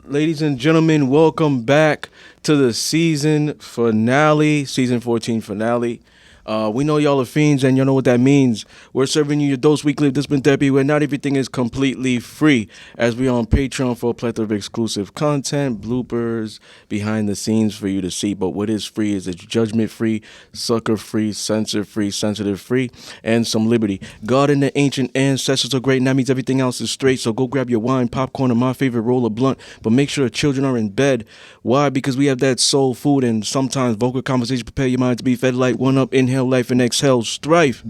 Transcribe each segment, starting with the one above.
Ladies and gentlemen, welcome back to the season finale, season 14 finale. We know y'all are fiends and you know what that means. We're serving you your dose weekly of discipline therapy where not everything is completely free. As we are on Patreon for a plethora of exclusive content, bloopers, behind the scenes for you to see. But what is free is it's judgment free, sucker free, censor free, sensitive free, and some liberty. God and the ancient ancestors are great, and that means everything else is straight. So go grab your wine, popcorn, and my favorite roll of blunt. But make sure the children are in bed. Why? Because we have that soul food and sometimes vocal conversation. Prepare your mind to be fed light. One up, inhale life, and exhale strife.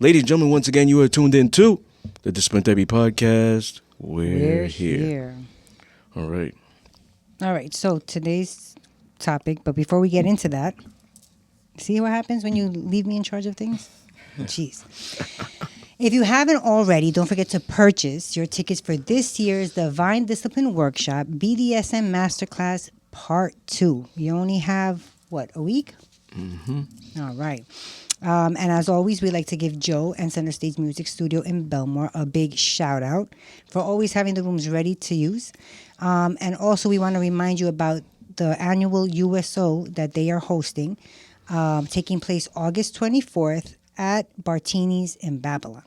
Ladies and gentlemen, once again, you are tuned in to the Discipline Therapy Podcast. We're here. All right. All right. So today's topic, but before we get into that, see what happens when you leave me in charge of things? Jeez. If you haven't already, don't forget to purchase your tickets for this year's Divine Discipline Workshop, BDSM Masterclass Part 2. You only have, a week? Mm-hmm. All right. And as always, we like to give Joe and Center Stage Music Studio in Belmore a big shout out for always having the rooms ready to use. And also, we want to remind you about the annual USO that they are hosting, taking place August 24th at Bartini's in Babylon.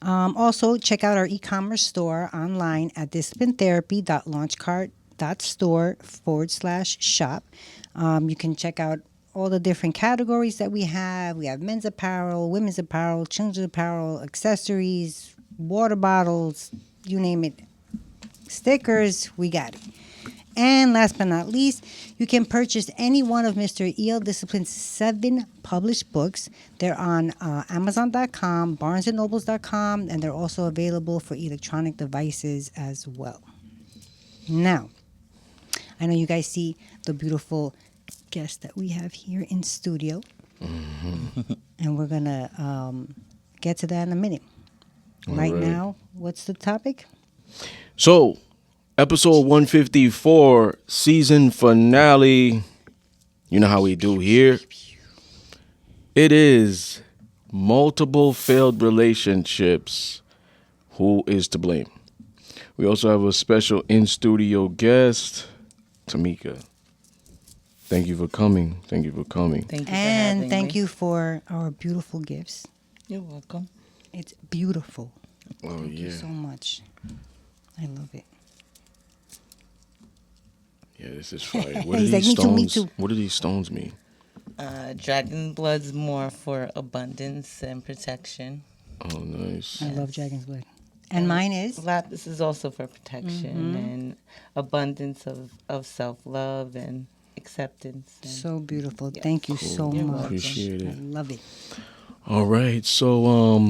Also, check out our e-commerce store online at disciplinetherapy.launchcart.store/shop. You can check out all the different categories that we have. We have men's apparel, women's apparel, children's apparel, accessories, water bottles, you name it. Stickers, we got it. And last but not least, you can purchase any one of Mr. E.L. Discipline's 7 published books. They're on Amazon.com, BarnesandNobles.com, and they're also available for electronic devices as well. Now, I know you guys see the beautiful guest that we have here in studio. Mm-hmm. And we're going to get to that in a minute. Right now, what's the topic? So, Episode 154, season finale. You know how we do here. It is multiple failed relationships. Who is to blame? We also have a special in-studio guest, Tamika. Thank you for coming. Thank you for and thank you for our beautiful gifts. You're welcome. It's beautiful. Oh, Thank you so much. I love it. Yeah, this is fire. What do these stones? Me too. What do these stones mean? Dragon blood's more for abundance and protection. Oh, nice. I love dragon's blood. And mine is? Lapis is also for protection and abundance of self-love and acceptance. And so beautiful. Yes. Thank you so much. Appreciate it. I love it. All right. So,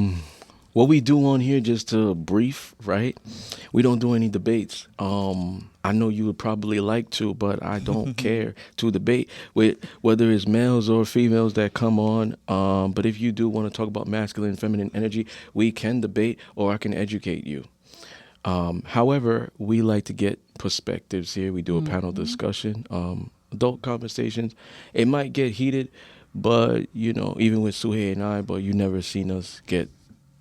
what we do on here, just to brief, right? We don't do any debates. I know you would probably like to, but I don't care to debate with whether it's males or females that come on. But if you do want to talk about masculine and feminine energy, we can debate or I can educate you. However, we like to get perspectives here. We do a panel discussion, adult conversations. It might get heated, but, even with Suhei and I, but you never seen us get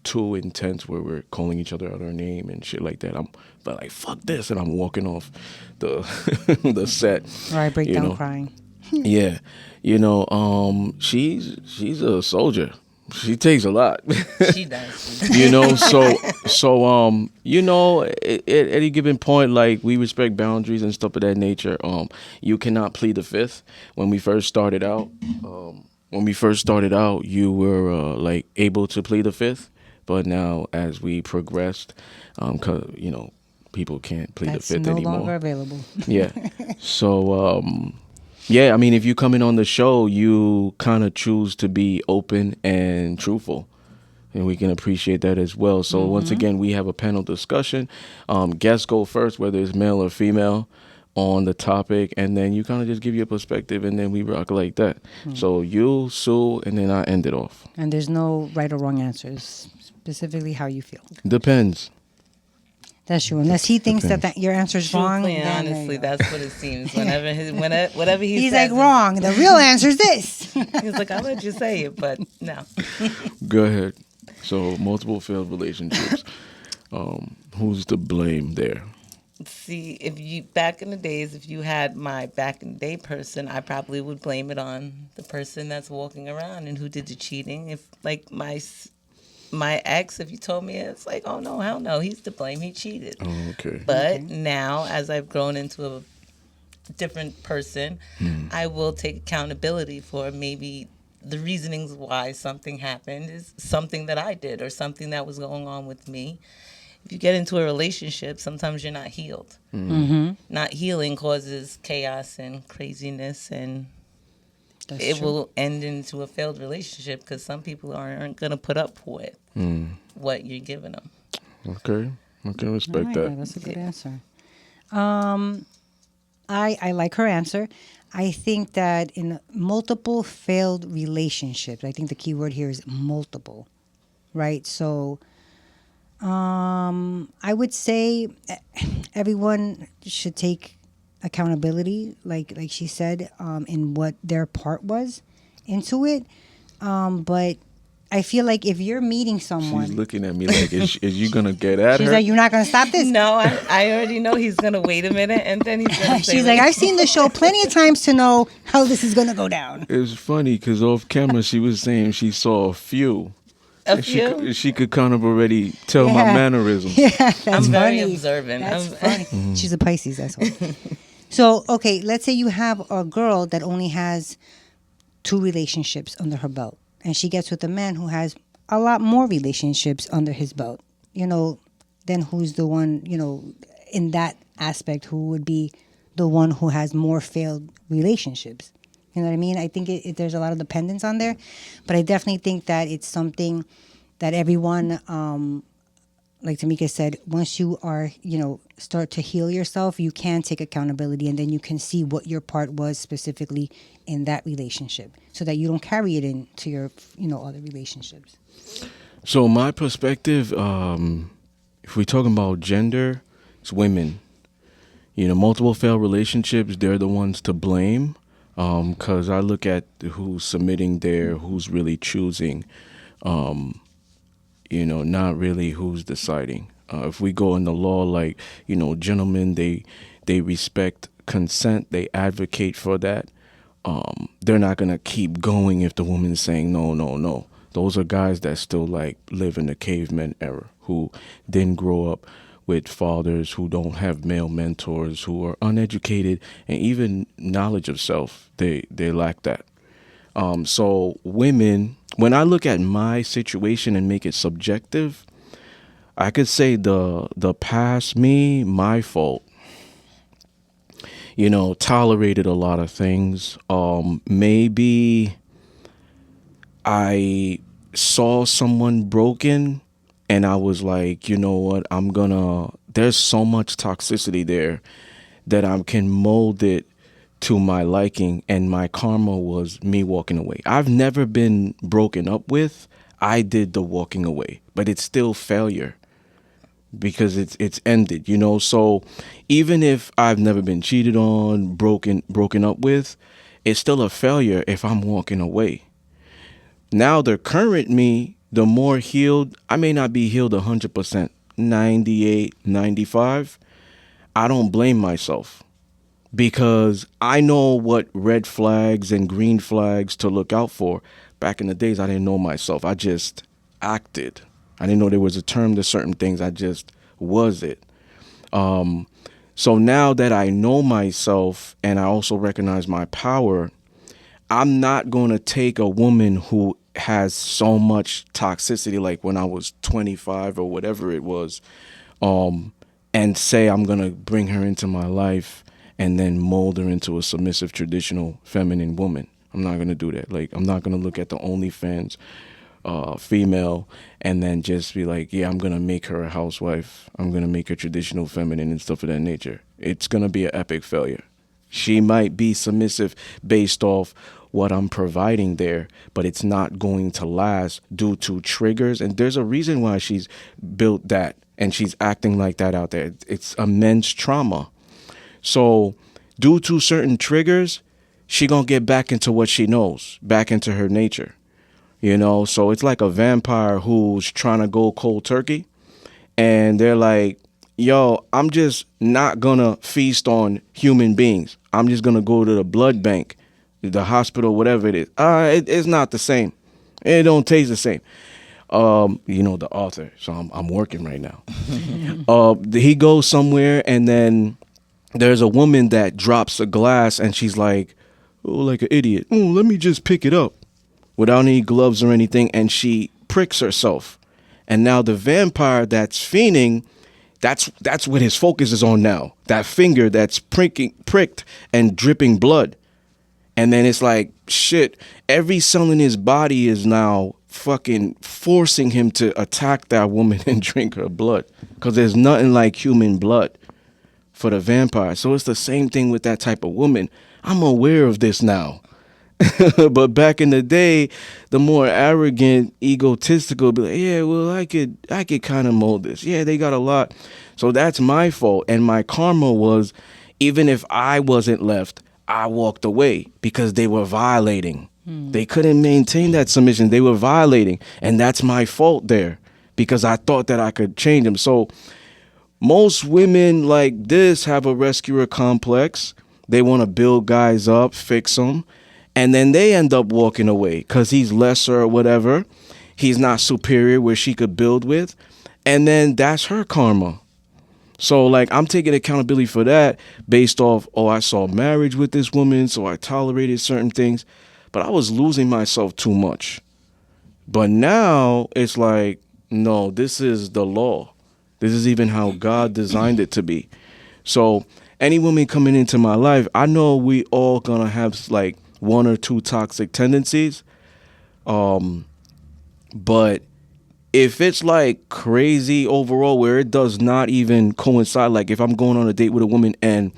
too intense where we're calling each other out our name and shit like that. I'm like, fuck this, and I'm walking off the the set. Or I break down crying. Yeah. She's a soldier. She takes a lot. She does. So at any given point, like, we respect boundaries and stuff of that nature. You cannot plead the fifth. When we first started out, you were able to plead the fifth. But now, as we progressed, people can't plead the fifth anymore. That's no longer available. Yeah. So, if you come in on the show, you kind of choose to be open and truthful. And we can appreciate that as well. So, once again, we have a panel discussion. Guests go first, whether it's male or female, on the topic. And then you kind of just give your perspective, and then we rock like that. So, you, Sue, and then I end it off. And there's no right or wrong answers. Specifically how you feel. Depends. That's true. Unless he thinks that your answer is wrong. Honestly, that's what it seems. Whenever whatever he's like, wrong. The real answer is this. He's like, I'll let you say it, but no. Go ahead. So, multiple failed relationships. Who's to blame there? See, if you back in the days, if you had my back in the day person, I probably would blame it on the person that's walking around and who did the cheating. If like my ex, if you told me, it's like, oh no, hell no, he's to blame. He cheated. Oh, okay. But Okay. now, as I've grown into a different person, I will take accountability for maybe the reasonings why something happened is something that I did or something that was going on with me. If you get into a relationship, sometimes you're not healed. Mm-hmm. Not healing causes chaos and craziness, and That's it true. will end into a failed relationship because some people aren't going to put up with what you're giving them. Okay. Okay, I respect like that. that. That's a good answer. I like her answer. I think that in multiple failed relationships, I think the key word here is multiple, right? So, I would say everyone should take accountability, like she said, in what their part was into it. But I feel like if you're meeting She's someone, looking at me like, is you gonna get at she's her? like, "You're not gonna stop this." No, I already know he's going to wait a minute and then he's going to say, She's like, "I've seen the show plenty of times to know how this is gonna go down." It's funny because off camera she was saying she saw a few. a And few. she could kind of already tell my Yeah. mannerisms. Yeah, that's I'm very funny. observant. That's I'm- funny. She's a Pisces, that's why. So, okay, let's say you have a girl that only has 2 relationships under her belt, and she gets with a man who has a lot more relationships under his belt. Then who's the one, in that aspect, who would be the one who has more failed relationships? You know what I mean? I think there's a lot of dependence on there, but I definitely think that it's something that everyone, like Tamika said, once you are, start to heal yourself, you can take accountability, and then you can see what your part was specifically in that relationship, so that you don't carry it into your, other relationships. So my perspective, if we're talking about gender, it's women. Multiple failed relationships, they're the ones to blame. Because I look at who's submitting there, who's really choosing, not really who's deciding. If we go in the law, like, gentlemen, they respect consent, they advocate for that. They're not going to keep going if the woman's saying no, no, no. Those are guys that still like live in the caveman era, who didn't grow up with fathers, who don't have male mentors, who are uneducated, and even knowledge of self. They lack that. So women, when I look at my situation and make it subjective, I could say the past me, my fault. Tolerated a lot of things. Maybe I saw someone broken and I was like, you know what, there's so much toxicity there that I can mold it to my liking, and my karma was me walking away. I've never been broken up with. I did the walking away, but it's still failure because it's ended, So even if I've never been cheated on, broken up with, it's still a failure if I'm walking away. Now the current me, the more healed, I may not be healed 100%, 98, 95. I don't blame myself because I know what red flags and green flags to look out for. Back in the days, I didn't know myself. I just acted. I didn't know there was a term to certain things. I just was it. So now that I know myself and I also recognize my power, I'm not going to take a woman who has so much toxicity, like when I was 25 or whatever it was, and say I'm going to bring her into my life and then mold her into a submissive, traditional, feminine woman. I'm not going to do that. Like, I'm not going to look at the OnlyFans female and then just be like, yeah, I'm going to make her a housewife. I'm going to make her traditional, feminine, and stuff of that nature. It's going to be an epic failure. She might be submissive based off what I'm providing there, but it's not going to last due to triggers. And there's a reason why she's built that and she's acting like that out there. It's immense trauma. So due to certain triggers, she gonna get back into what she knows, back into her nature. So it's like a vampire who's trying to go cold turkey, and they're like, yo, I'm just not gonna feast on human beings. I'm just gonna go to the blood bank, the hospital, whatever it is. It's not the same. It don't taste the same. The author. So I'm working right now. He goes somewhere, and then there's a woman that drops a glass, and she's like, oh, like an idiot. Oh, let me just pick it up without any gloves or anything, and she pricks herself. And now the vampire that's fiending, that's what his focus is on now. That finger that's pricked and dripping blood. And then it's like, shit, every cell in his body is now fucking forcing him to attack that woman and drink her blood. Because there's nothing like human blood for the vampire. So it's the same thing with that type of woman. I'm aware of this now. But back in the day, the more arrogant, egotistical, be like, yeah, well, I could kind of mold this. Yeah, they got a lot. So that's my fault. And my karma was, even if I wasn't left, I walked away because they were violating. They couldn't maintain that submission. They were violating. And that's my fault there because I thought that I could change them. So most women like this have a rescuer complex. They want to build guys up, fix them. And then they end up walking away because he's lesser or whatever. He's not superior where she could build with. And then that's her karma. So, like, I'm taking accountability for that based off, I saw marriage with this woman, so I tolerated certain things. But I was losing myself too much. But now it's like, no, this is the law. This is even how God designed it to be. So any woman coming into my life, I know we all gonna have like one or two toxic tendencies. But if it's like crazy overall where it does not even coincide, like if I'm going on a date with a woman and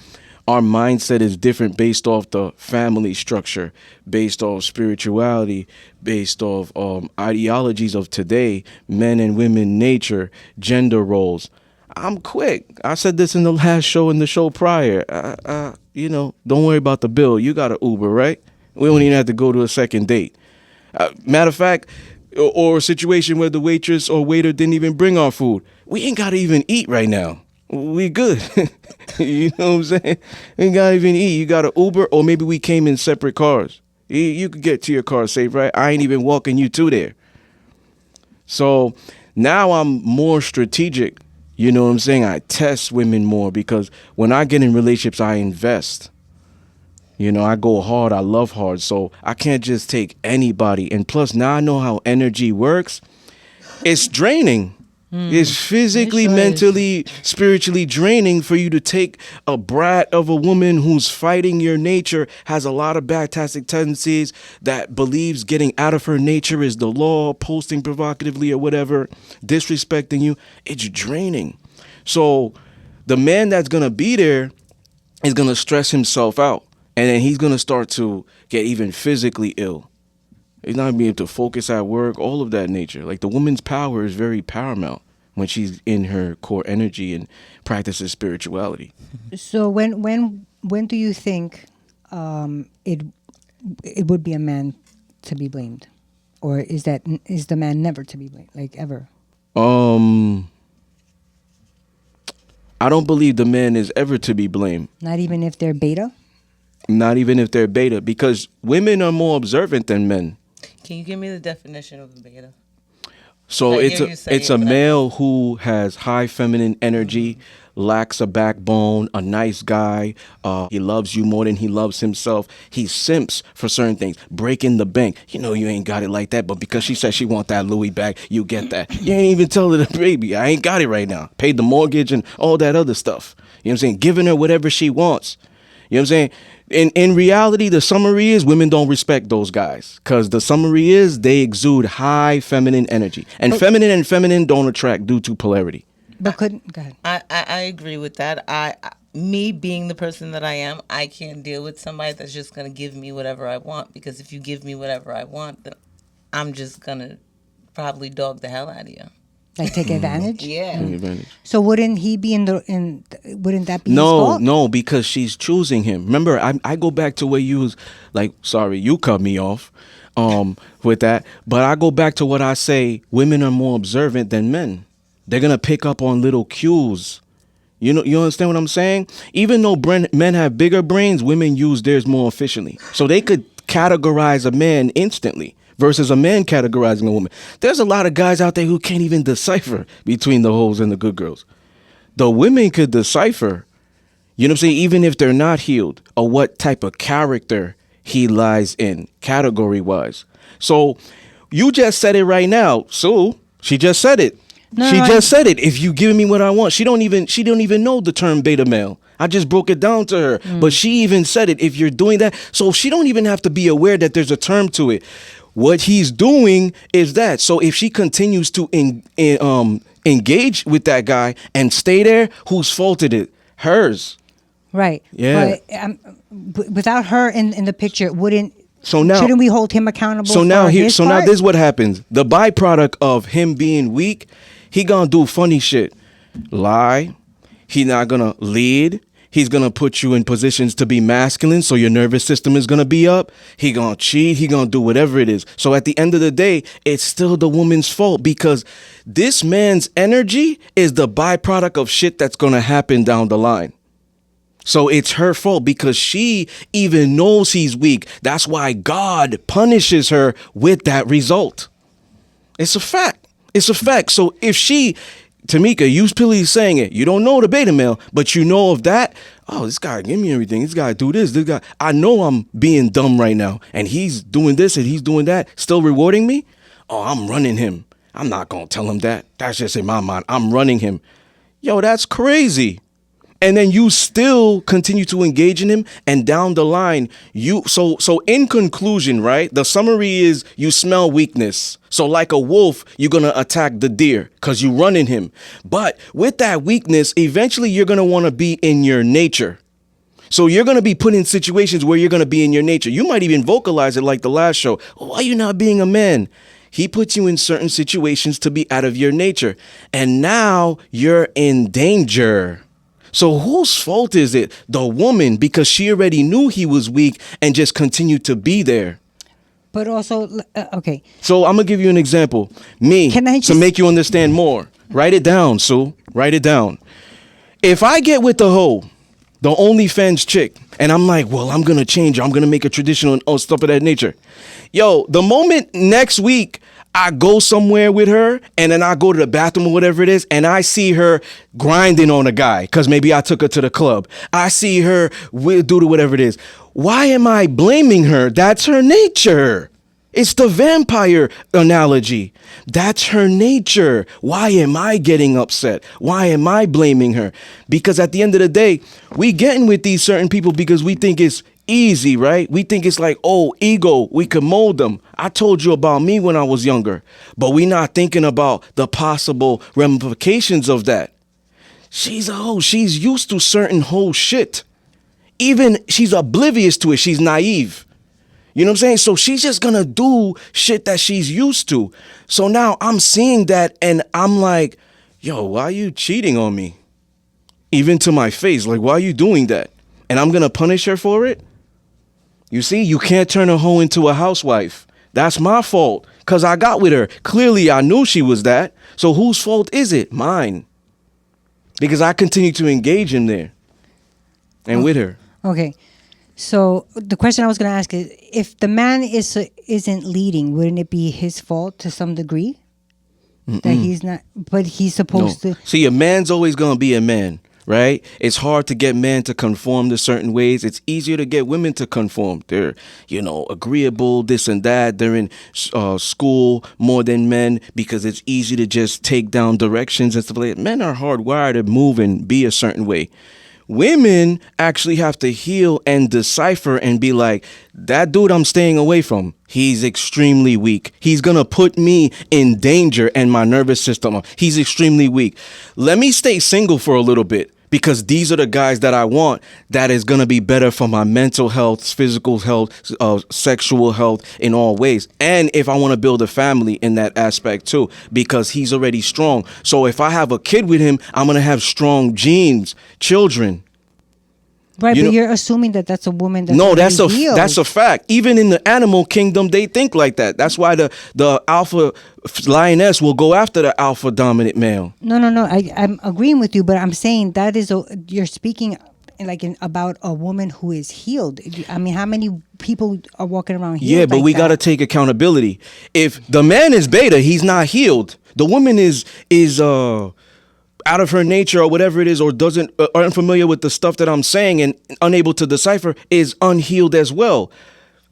our mindset is different based off the family structure, based off spirituality, based off ideologies of today, men and women nature, gender roles, I'm quick. I said this in the last show and the show prior. Don't worry about the bill. You got an Uber, right? We don't even have to go to a second date. Matter of fact, or a situation where the waitress or waiter didn't even bring our food. We ain't got to even eat right now. We good. You know what I'm saying? We ain't got to even eat. You got an Uber, or maybe we came in separate cars. You could get to your car safe, right? I ain't even walking you to there. So now I'm more strategic. You know what I'm saying? I test women more because when I get in relationships, I invest. I go hard. I love hard. So I can't just take anybody. And plus, now I know how energy works. It's draining. It's physically, It sure is. mentally, spiritually draining for you to take a brat of a woman who's fighting your nature, has a lot of bad toxic tendencies, that believes getting out of her nature is the law, posting provocatively or whatever, disrespecting you. It's draining. So the man that's going to be there is going to stress himself out. And then he's going to start to get even physically ill. He's not going to be able to focus at work, all of that nature. Like the woman's power is very paramount when she's in her core energy and practices spirituality. So when do you think it would be a man to be blamed, or is the man never to be blamed, like ever? I don't believe the man is ever to be blamed. Not even if they're beta. Not even if they're beta, because women are more observant than men. Can you give me the definition of a beta? So I hear you say it's it, a but I male who has high feminine energy, lacks a backbone, a nice guy. He loves you more than he loves himself. He simps for certain things. Breaking the bank. You ain't got it like that, but because she said she want that Louis bag, you get that. You ain't even tell her the baby, I ain't got it right now. Paid the mortgage and all that other stuff. You know what I'm saying? Giving her whatever she wants. You know what I'm saying? In reality, the summary is women don't respect those guys because the summary is they exude high feminine energy. And feminine don't attract due to polarity. But go ahead. I agree with that. Me being the person that I am, I can't deal with somebody that's just going to give me whatever I want, because if you give me whatever I want, then I'm just going to probably dog the hell out of you. Like take advantage. Yeah. Take advantage. So wouldn't he be wouldn't that be his fault? No, because she's choosing him. Remember, I go back to where you was like, sorry, you cut me off with that. But I go back to what I say, women are more observant than men. They're going to pick up on little cues. You understand what I'm saying? Even though men have bigger brains, women use theirs more efficiently. So they could categorize a man instantly versus a man categorizing a woman. There's a lot of guys out there who can't even decipher between the hoes and the good girls. The women could decipher, you know what I'm saying, even if they're not healed, or what type of character he lies in, category-wise. So you just said it right now, Sue. She just said it. She just said it. If you give me what I want, she don't even know the term beta male. I just broke it down to her, but she even said it. If you're doing that, so she don't even have to be aware that there's a term to it. What he's doing is that. So if she continues to engage with that guy and stay there, whose fault is it? Hers. Right. Yeah. But without her in the picture, wouldn't. So now, shouldn't we hold him accountable? So now, now this is what happens. The byproduct of him being weak, he gonna do funny shit, lie. He not gonna lead. He's gonna put you in positions to be masculine, so your nervous system is gonna be up. He gonna cheat. He gonna do whatever it is. So at the end of the day, it's still the woman's fault because this man's energy is the byproduct of shit that's gonna happen down the line. So it's her fault because she even knows he's weak. That's why God punishes her with that result. It's a fact. It's a fact. So if she, Tamika, you Pilly saying it, you don't know the beta male, but you know of that. Oh, this guy give me everything. This guy do this. This guy, I know I'm being dumb right now, and he's doing this and he's doing that, still rewarding me. Oh, I'm running him. I'm not gonna tell him that. That's just in my mind. I'm running him. Yo, that's crazy. And then you still continue to engage in him, and down the line, so in conclusion, right? The summary is you smell weakness. So like a wolf, you're gonna attack the deer because you run in him. But with that weakness, eventually you're gonna want to be in your nature. So you're gonna be put in situations where you're gonna be in your nature. You might even vocalize it like the last show. Why are you not being a man? He puts you in certain situations to be out of your nature, and now you're in danger. So whose fault is it? The woman, because she already knew he was weak and just continued to be there. But also, okay. So I'm going to give you an example. To make you understand more. Write it down, Sue. Write it down. If I get with the hoe, the OnlyFans chick, and I'm like, well, I'm going to change her. I'm going to make a traditional and stuff of that nature. Yo, the moment next week I go somewhere with her and then I go to the bathroom or whatever it is and I see her grinding on a guy because maybe I took her to the club. I see her do whatever it is. Why am I blaming her? That's her nature. It's the vampire analogy. That's her nature. Why am I getting upset? Why am I blaming her? Because at the end of the day, we getting with these certain people because we think it's easy, right? We think it's like, oh, ego, we can mold them. I told you about me when I was younger, but we not thinking about the possible ramifications of that. She's a hoe. She's used to certain whole shit. Even she's oblivious to it. She's naive. You know what I'm saying? So she's just gonna do shit that she's used to. So now I'm seeing that and I'm like, yo, why are you cheating on me? Even to my face, like, why are you doing that? And I'm gonna punish her for it? You see, you can't turn a hoe into a housewife. That's my fault because I got with her. Clearly, I knew she was that. So whose fault is it? Mine. Because I continue to engage in there and with her. Okay. So the question I was going to ask is, if the man isn't leading, wouldn't it be his fault to some degree? That he's not, but he's supposed to. See, a man's always going to be a man. Right? It's hard to get men to conform to certain ways. It's easier to get women to conform. They're, agreeable, this and that. They're in school more than men because it's easy to just take down directions and stuff like that. Men are hardwired to move and be a certain way. Women actually have to heal and decipher and be like, that dude I'm staying away from, he's extremely weak. He's going to put me in danger and my nervous system. He's extremely weak. Let me stay single for a little bit because these are the guys that I want that is going to be better for my mental health, physical health, sexual health in all ways. And if I want to build a family in that aspect too, because he's already strong. So if I have a kid with him, I'm going to have strong genes, children. Right, You but know- you're assuming that that's a woman that's No, already healed. that's a fact. Even in the animal kingdom, they think like that. That's why the alpha lioness will go after the alpha dominant male. No. I'm agreeing with you, but I'm saying that is you're speaking about a woman who is healed. I mean, how many people are walking around healed? Yeah, but like we that? got to take accountability. If the man is beta, he's not healed. The woman is out of her nature or whatever it is, or doesn't are unfamiliar with the stuff that I'm saying and unable to decipher, is unhealed as well.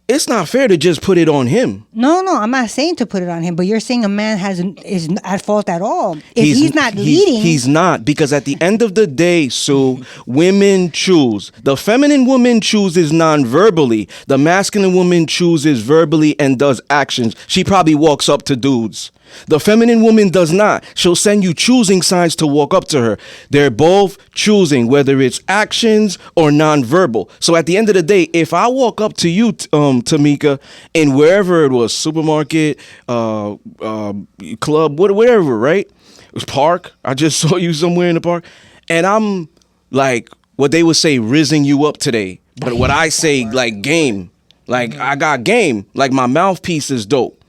It's not fair to just put it on him. No, I'm not saying to put it on him, but you're saying a man is at fault at all. If he's not leading, he's not, because at the end of the day, Sue, women choose. The feminine woman chooses non-verbally. The masculine woman chooses verbally and does actions. She probably walks up to dudes. The feminine woman does not. She'll send you choosing signs to walk up to her. They're both choosing, whether it's actions or nonverbal. So at the end of the day, if I walk up to you, Tamika, in wherever it was, supermarket, club, whatever, right? It was park. I just saw you somewhere in the park. And I'm like, what they would say, rizzing you up today. But what I say, like, game. Like, I got game. Like, my mouthpiece is dope.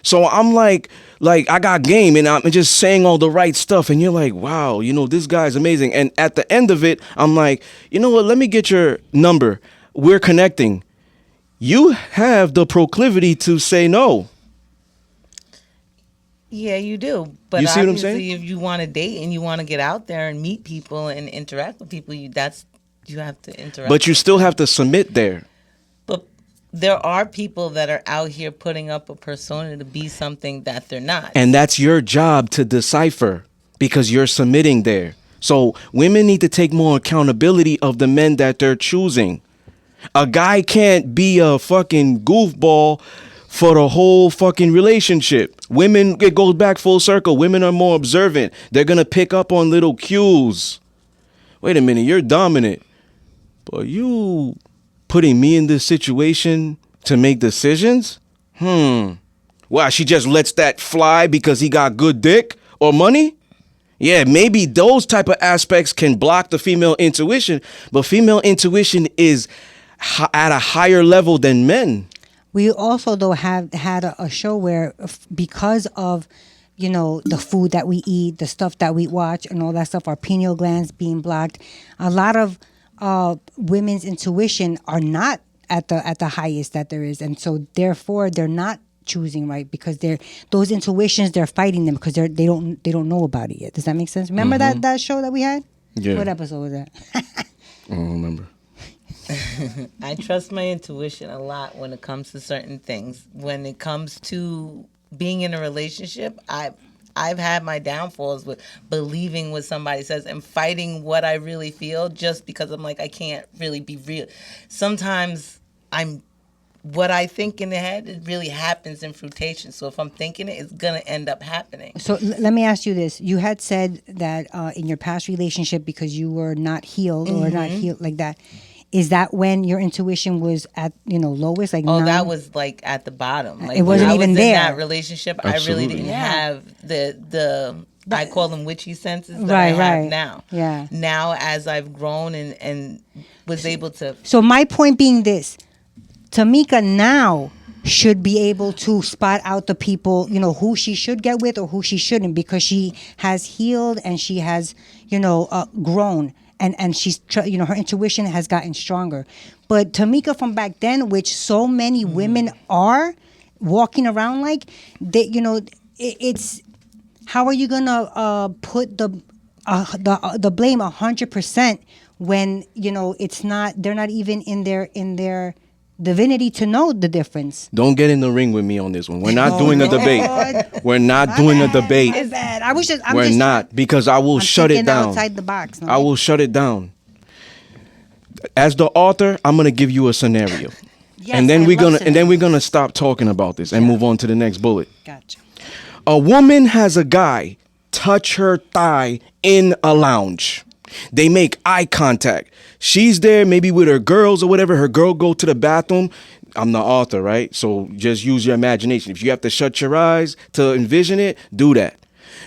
So I'm like I got game, and I'm just saying all the right stuff, and you're like, wow, this guy's amazing. And at the end of it, I'm like, you know what, let me get your number. We're connecting. You have the proclivity to say no. Yeah, you do. But You see what I'm obviously, saying? if you want to date and you want to get out there and meet people and interact with people, you have to interact. But you still have to submit there. But there are people that are out here putting up a persona to be something that they're not. And that's your job to decipher, because you're submitting there. So women need to take more accountability of the men that they're choosing. A guy can't be a fucking goofball for the whole fucking relationship. Women, it goes back full circle. Women are more observant. They're going to pick up on little cues. Wait a minute, you're dominant. But you putting me in this situation to make decisions? Wow, she just lets that fly because he got good dick or money? Yeah, maybe those type of aspects can block the female intuition, but female intuition is at a higher level than men. we also though have had a show where because of the food that we eat, the stuff that we watch, and all that stuff, our pineal glands being blocked, a lot of women's intuition are not at the highest that there is, and so therefore they're not choosing right because those intuitions, they're fighting them because they don't know about it yet. Does that make sense? Remember that show that we had? Yeah. What episode was that? I don't remember. I trust my intuition a lot when it comes to certain things. When it comes to being in a relationship, I've had my downfalls with believing what somebody says and fighting what I really feel just because I'm like, I can't really be real. Sometimes what I think in the head, it really happens in fruitation. So if I'm thinking it, it's going to end up happening. So let me ask you this. You had said that in your past relationship, because you were not healed or not healed like that, is that when your intuition was at lowest? Like that was like at the bottom. Like it wasn't when I even was there. in that relationship, I really didn't have the I call them witchy senses that I have now. Yeah. Now as I've grown and was able to. So my point being this, Tamika now should be able to spot out the people, who she should get with or who she shouldn't, because she has healed and she has, grown. And she's, her intuition has gotten stronger. But Tamika from back then, which so many women are walking around like, they, it's, how are you gonna put the blame 100% when it's not? They're not even in their divinity to know the difference. Don't get in the ring with me on this one. We're not doing a debate. We're not doing a debate. My bad. We're not, because I will shut it down. Outside the box. No? I will shut it down. As the author, I'm gonna give you a scenario, and then we're gonna stop talking about this and move on to the next bullet. Gotcha. A woman has a guy touch her thigh in a lounge. They make eye contact. She's there maybe with her girls or whatever. Her girl go to the bathroom. I'm the author, right? So just use your imagination. If you have to shut your eyes to envision it, do that.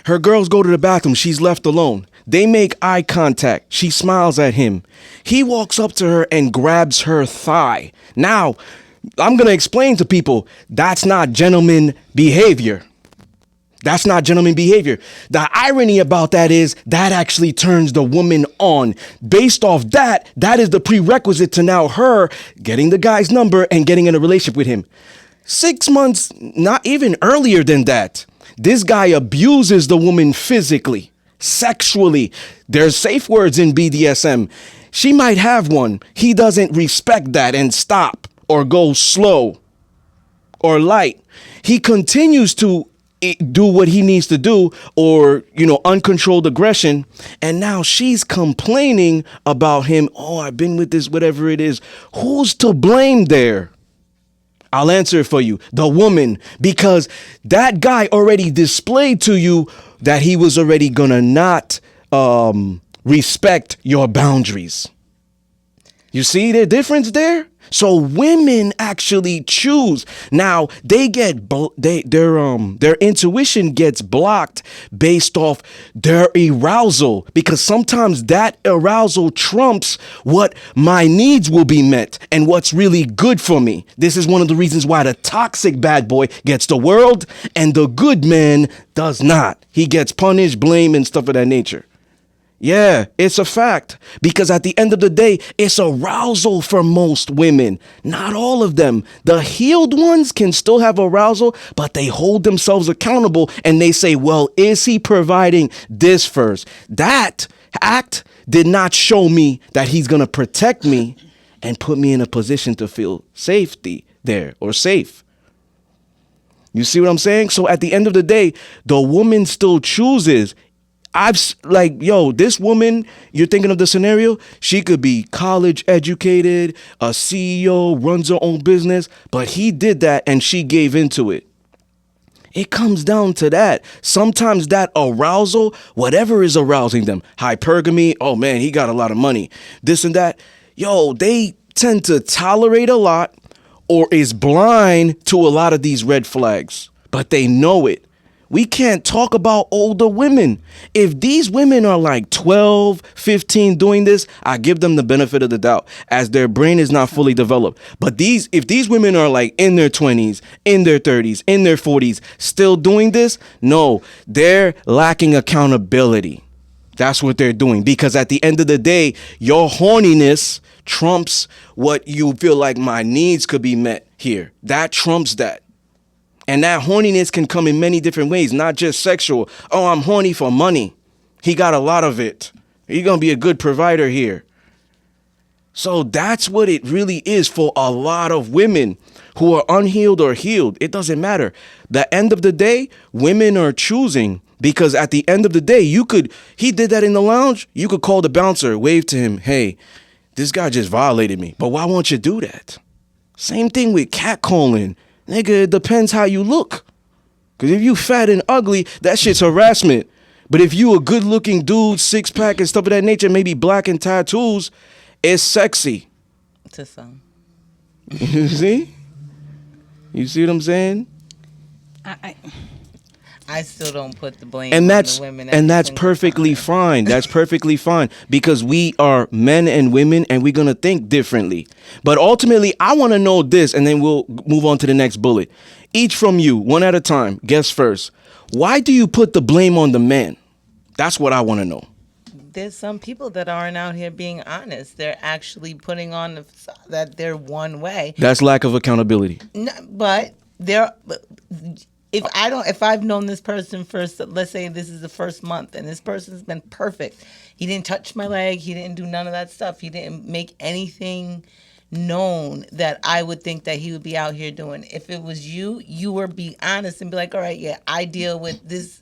Her girls go to the bathroom. She's left alone. They make eye contact. She smiles at him. He walks up to her and grabs her thigh. Now, I'm going to explain to people, that's not gentleman behavior. That's not gentleman behavior. The irony about that is that actually turns the woman on. Based off that, that is the prerequisite to now her getting the guy's number and getting in a relationship with him. 6 months, not even earlier than that, this guy abuses the woman physically, sexually. There's safe words in BDSM. She might have one. He doesn't respect that and stop or go slow or light. He continues to do what he needs to do, or, uncontrolled aggression. And now she's complaining about him. Oh, I've been with this, whatever it is. Who's to blame there? I'll answer it for you. The woman, because that guy already displayed to you that he was already gonna not respect your boundaries. You see the difference there? So women actually choose. Now they get their intuition gets blocked based off their arousal, because sometimes that arousal trumps what my needs will be met and what's really good for me. This is one of the reasons why the toxic bad boy gets the world and the good man does not. He gets punished, blamed, and stuff of that nature. Yeah, it's a fact, because at the end of the day, it's arousal for most women. Not all of them. The healed ones can still have arousal, but they hold themselves accountable and they say, well, is he providing this first? That act did not show me that he's going to protect me and put me in a position to feel safety there or safe. You see what I'm saying? So at the end of the day, the woman still chooses. This woman, you're thinking of the scenario, she could be college educated, a CEO, runs her own business, but he did that and she gave into it. It comes down to that. Sometimes that arousal, whatever is arousing them, hypergamy, oh man, he got a lot of money, this and that. They tend to tolerate a lot or is blind to a lot of these red flags, but they know it. We can't talk about older women. If these women are like 12, 15 doing this, I give them the benefit of the doubt as their brain is not fully developed. But if these women are like in their 20s, in their 30s, in their 40s, still doing this, no, they're lacking accountability. That's what they're doing, because at the end of the day, your horniness trumps what you feel like my needs could be met here. That trumps that. And that horniness can come in many different ways, not just sexual. Oh, I'm horny for money. He got a lot of it. He's going to be a good provider here. So that's what it really is for a lot of women who are unhealed or healed. It doesn't matter. The end of the day, women are choosing, because at the end of the day, he did that in the lounge. You could call the bouncer, wave to him. Hey, this guy just violated me. But why won't you do that? Same thing with catcalling. Nigga, it depends how you look. Because if you fat and ugly, that shit's harassment. But if you a good looking dude, 6-pack and stuff of that nature, maybe black and tattoos, it's sexy. To some. You see? You see what I'm saying? I still don't put the blame and on that's the women. and that's perfectly fine. That's perfectly fine, because we are men and women and we're gonna think differently. But ultimately, I want to know this, and then we'll move on to the next bullet. Each from you, one at a time. Guess first. Why do you put the blame on the man? That's what I want to know. There's some people that aren't out here being honest. They're actually putting on the facade that they're one way. That's lack of accountability. No, but if I've known this person first, let's say this is the first month, and this person's been perfect. He didn't touch my leg. He didn't do none of that stuff. He didn't make anything known that I would think that he would be out here doing. If it was you would be honest and be like, all right, yeah, I deal with this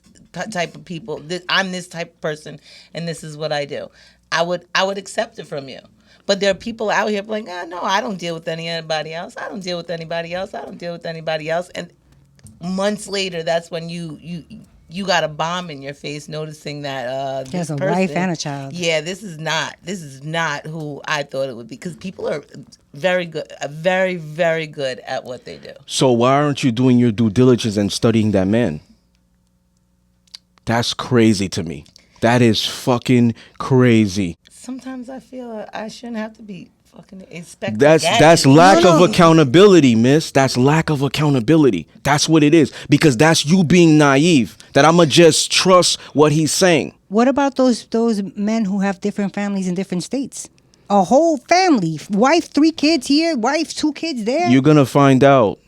type of people. I'm this type of person, and this is what I do. I would accept it from you. But there are people out here like, no, I don't deal with anybody else. I don't deal with anybody else. I don't deal with anybody else. And months later, that's when you got a bomb in your face, noticing that there's a person, wife and a child. Yeah, this is not who I thought it would be, because people are very good, very, very good at what they do. So why aren't you doing your due diligence and studying that man? That's crazy to me. That is fucking crazy. Sometimes I feel I shouldn't have to be fucking expecting. That's lack No, of no. accountability, miss. That's lack of accountability. That's what it is. Because that's you being naive. That I'ma just trust what he's saying. What about those men who have different families in different states? A whole family, wife, 3 kids here, wife, 2 kids there. You're gonna find out.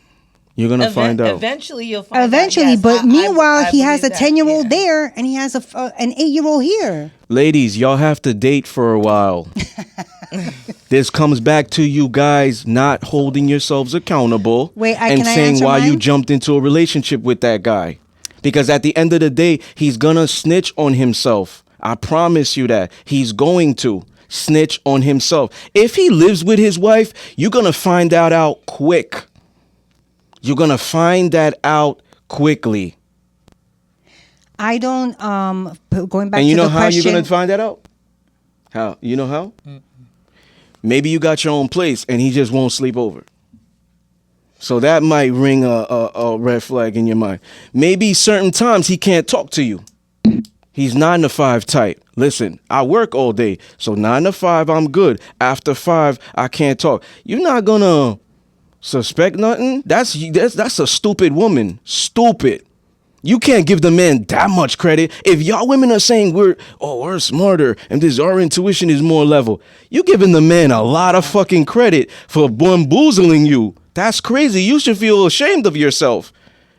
You're gonna find out. Eventually, you'll find Eventually, out. Yes, but meanwhile, he has a believe that, 10-year-old yeah. there, and he has an 8-year-old here. Ladies, y'all have to date for a while. This comes back to you guys not holding yourselves accountable Wait, and can I saying answer why you mine? jumped into a relationship with that guy. Because at the end of the day, he's gonna snitch on himself. I promise you that. He's going to snitch on himself. If he lives with his wife, you're gonna find that out quick. You're gonna find that out quickly. I don't. Going back And you to know the how question. you're gonna find that out? How? You know how? Maybe you got your own place and he just won't sleep over. So that might ring a red flag in your mind. Maybe certain times he can't talk to you. He's 9 to 5 type. Listen, I work all day, so 9 to 5 I'm good. After 5 I can't talk. You're not gonna suspect nothing. That's a stupid woman. Stupid. You can't give the man that much credit. If y'all women are saying we're smarter and our intuition is more level, you giving the man a lot of fucking credit for bamboozling you. That's crazy. You should feel ashamed of yourself.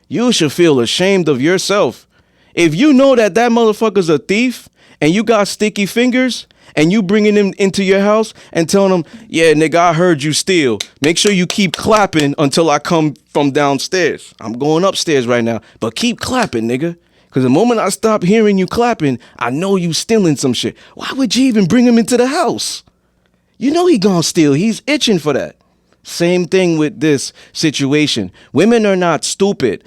You should feel ashamed of yourself. If you know that motherfucker's a thief and you got sticky fingers and you bringing him into your house and telling him, yeah, nigga, I heard you steal. Make sure you keep clapping until I come from downstairs. I'm going upstairs right now, but keep clapping, nigga. Because the moment I stop hearing you clapping, I know you stealing some shit. Why would you even bring him into the house? You know he gonna steal. He's itching for that. Same thing with this situation. Women are not stupid.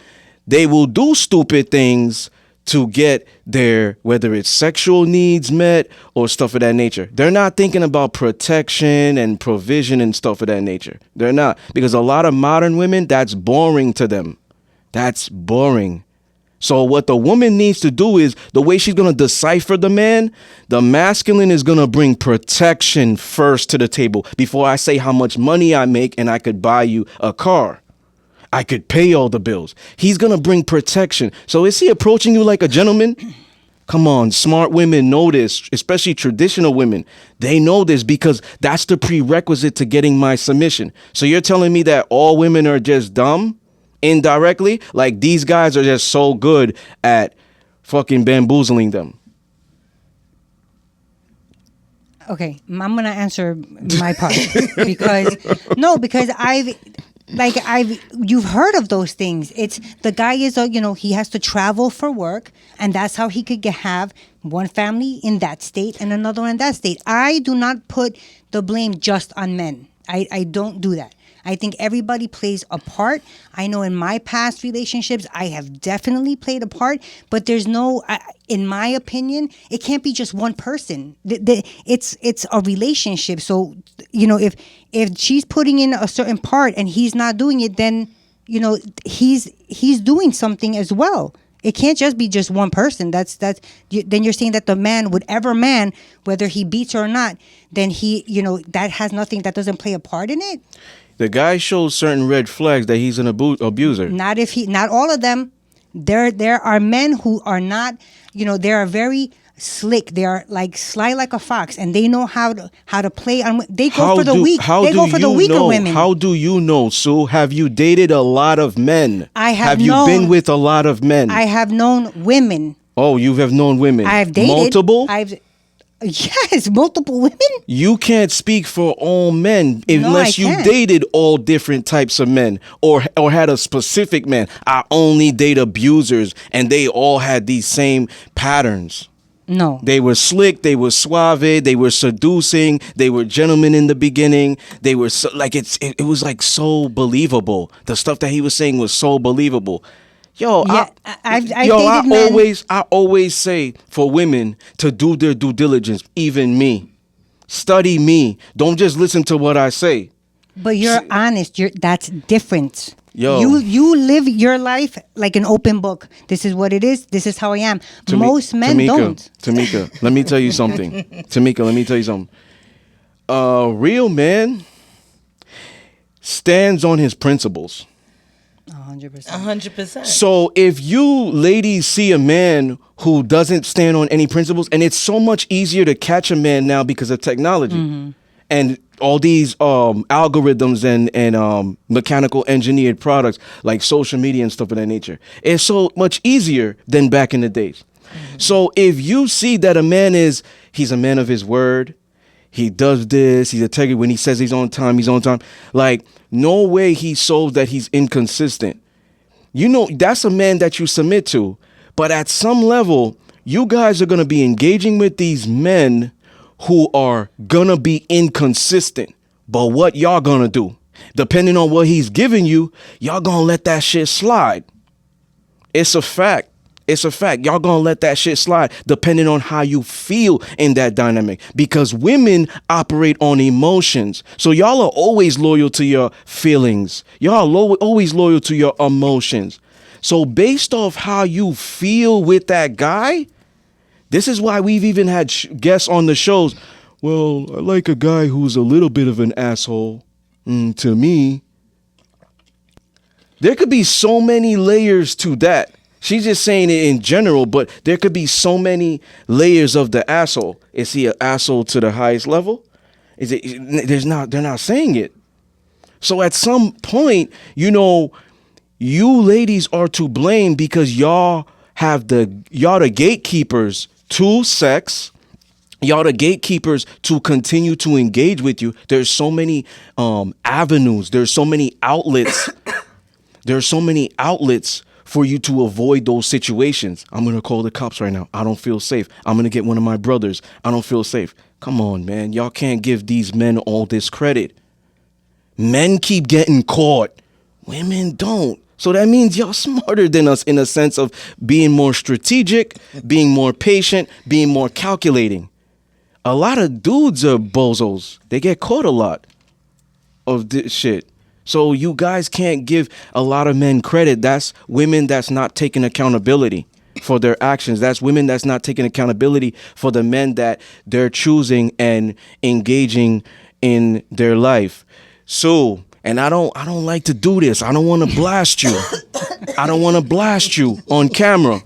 They will do stupid things to get their, whether it's sexual needs met or stuff of that nature. They're not thinking about protection and provision and stuff of that nature. They're not. Because a lot of modern women, that's boring to them. That's boring. So what the woman needs to do is, the way she's going to decipher the man, the masculine is going to bring protection first to the table before I say how much money I make and I could buy you a car. I could pay all the bills. He's going to bring protection. So is he approaching you like a gentleman? Come on, smart women know this, especially traditional women. They know this because that's the prerequisite to getting my submission. So you're telling me that all women are just dumb? Indirectly? Like these guys are just so good at fucking bamboozling them. Okay, I'm gonna answer my part because you've heard of those things. It's the guy is he has to travel for work, and that's how he could have one family in that state and another one in that state. I do not put the blame just on men. I don't do that. I think everybody plays a part. I know in my past relationships, I have definitely played a part, but there's no, in my opinion, it can't be just one person. It's a relationship. So, if she's putting in a certain part and he's not doing it, then, he's doing something as well. It can't just be just one person. Then you're saying that the man, whatever man, whether he beats her or not, then that has nothing, that doesn't play a part in it. The guy shows certain red flags that he's an abuser. Not all of them. There are men who are not, they are very slick. They are like sly like a fox, and they know how to play on. They go for the weak. They go for the weaker women. How do you know, Sue? Have you dated a lot of men? Have you been with a lot of men? I have known women. Oh, you have known women. I have dated multiple. Yes, multiple women. You can't speak for all men unless you dated all different types of men or had a specific man. I only date abusers, and they all had these same patterns. No. They were slick, they were suave, they were seducing, they were gentlemen in the beginning. They were it was like so believable. The stuff that he was saying was so believable. Yo, yeah, I always say for women to do their due diligence, even me. Study me. Don't just listen to what I say. But you're honest. That's different. Yo. You live your life like an open book. This is what it is. This is how I am. Most men don't. Tamika, let me tell you something. Tamika, let me tell you something. A real man stands on his principles. 100%. 100%. So if you ladies see a man who doesn't stand on any principles, and it's so much easier to catch a man now because of technology and all these algorithms and mechanical engineered products like social media and stuff of that nature. It's so much easier than back in the days. So if you see that he's a man of his word, he does this, he's integrity. When he says he's on time, he's on time. Like, no way he shows that he's inconsistent. You know, that's a man that you submit to. But at some level, you guys are going to be engaging with these men who are going to be inconsistent. But what y'all going to do? Depending on what he's giving you, y'all going to let that shit slide. It's a fact. It's a fact. Y'all gonna let that shit slide depending on how you feel in that dynamic, because women operate on emotions. So y'all are always loyal to your feelings. Y'all are always loyal to your emotions. So based off how you feel with that guy, this is why we've even had guests on the shows. Well, I like a guy who's a little bit of an asshole. To me, there could be so many layers to that. She's just saying it in general, but there could be so many layers of the asshole. Is he an asshole to the highest level? They're not saying it. So at some point, you know, you ladies are to blame because y'all the gatekeepers to sex. Y'all the gatekeepers to continue to engage with you. There's so many avenues. There's so many outlets. There's so many outlets for you to avoid those situations. I'm going to call the cops right now. I don't feel safe. I'm going to get one of my brothers. I don't feel safe. Come on, man. Y'all can't give these men all this credit. Men keep getting caught. Women don't. So that means y'all smarter than us in a sense of being more strategic, being more patient, being more calculating. A lot of dudes are bozos. They get caught a lot of this shit. So you guys can't give a lot of men credit. That's women that's not taking accountability for their actions. That's women that's not taking accountability for the men that they're choosing and engaging in their life. So, and I don't like to do this. I don't want to blast you. I don't want to blast you on camera.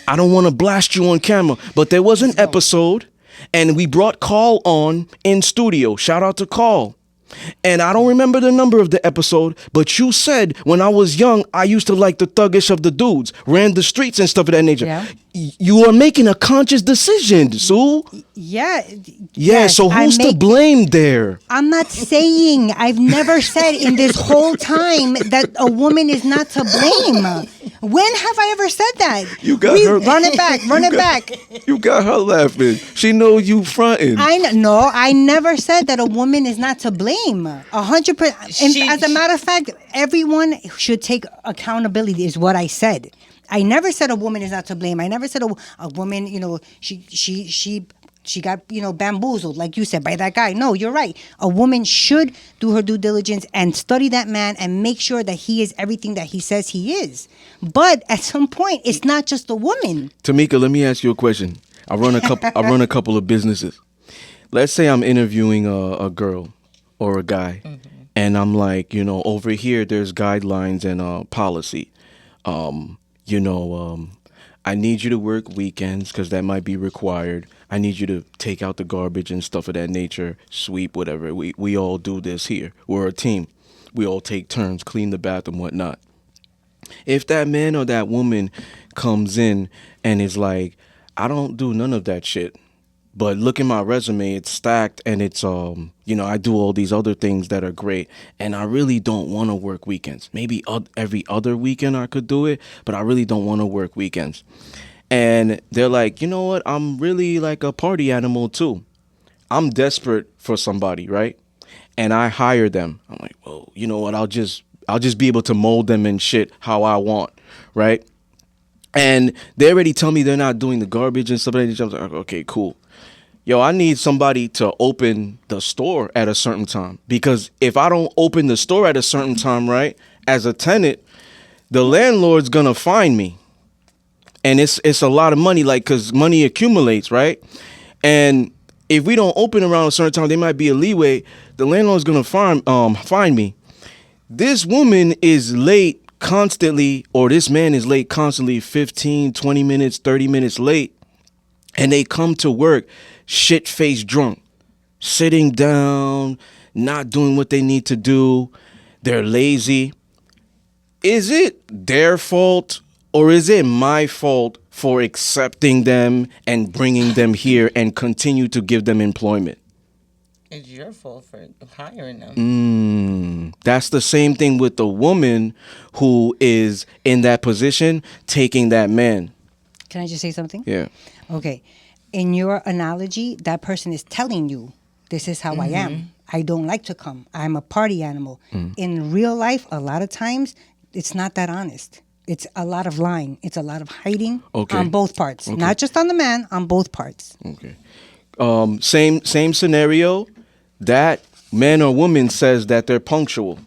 I don't want to blast you on camera. But there was an episode and we brought Carl on in studio. Shout out to Carl. And I don't remember the number of the episode, but you said when I was young, I used to like the thuggish of the dudes, ran the streets and stuff of that nature. Yeah. You are making a conscious decision, Sue. Yeah. Yeah, Yes, so who's to blame there? I'm not saying, I've never said in this whole time that a woman is not to blame. When have I ever said that? You got her. Run it back. You got her laughing. She know you fronting. No, I never said that a woman is not to blame. 100%. As a matter of fact, everyone should take accountability is what I said. I never said a woman is not to blame. I never said a woman, you know, she got, you know, bamboozled, like you said, by that guy. No, you're right. A woman should do her due diligence and study that man and make sure that he is everything that he says he is. But at some point, it's not just a woman. Tamika, let me ask you a question. I run a couple of businesses. Let's say I'm interviewing a girl or a guy, and I'm like, you know, over here there's guidelines and policy. I need you to work weekends because that might be required. I need you to take out the garbage and stuff of that nature, sweep, whatever. We all do this here. We're a team. We all take turns, clean the bathroom, whatnot. If that man or that woman comes in and is like, I don't do none of that shit, but look at my resume, it's stacked and it's, I do all these other things that are great and I really don't want to work weekends. Maybe every other weekend I could do it, but I really don't want to work weekends. And they're like, you know what? I'm really like a party animal too. I'm desperate for somebody, right? And I hire them. I'm like, well, you know what? I'll just be able to mold them and shit how I want, right? And they already tell me they're not doing the garbage and stuff like that. I'm like, okay, cool. yo, I need somebody to open the store at a certain time. Because if I don't open the store at a certain time, right, as a tenant, the landlord's gonna find me. And it's a lot of money, like, because money accumulates, right? And if we don't open around a certain time, there might be a leeway. The landlord's gonna find me. This woman is late constantly, or this man is late constantly, 15, 20 minutes, 30 minutes late. And they come to work shit-faced drunk, sitting down, not doing what they need to do. They're lazy. Is it their fault or is it my fault for accepting them and bringing them here and continue to give them employment? It's your fault for hiring them. That's the same thing with the woman who is in that position taking that man. Can I just say something? Yeah. Okay. In your analogy, that person is telling you, this is how I am. I don't like to come. I'm a party animal. In real life, a lot of times, it's not that honest. It's a lot of lying. It's a lot of hiding on both parts. Okay. Not just on the man, on both parts. Okay. Same scenario. That man or woman says that they're punctual.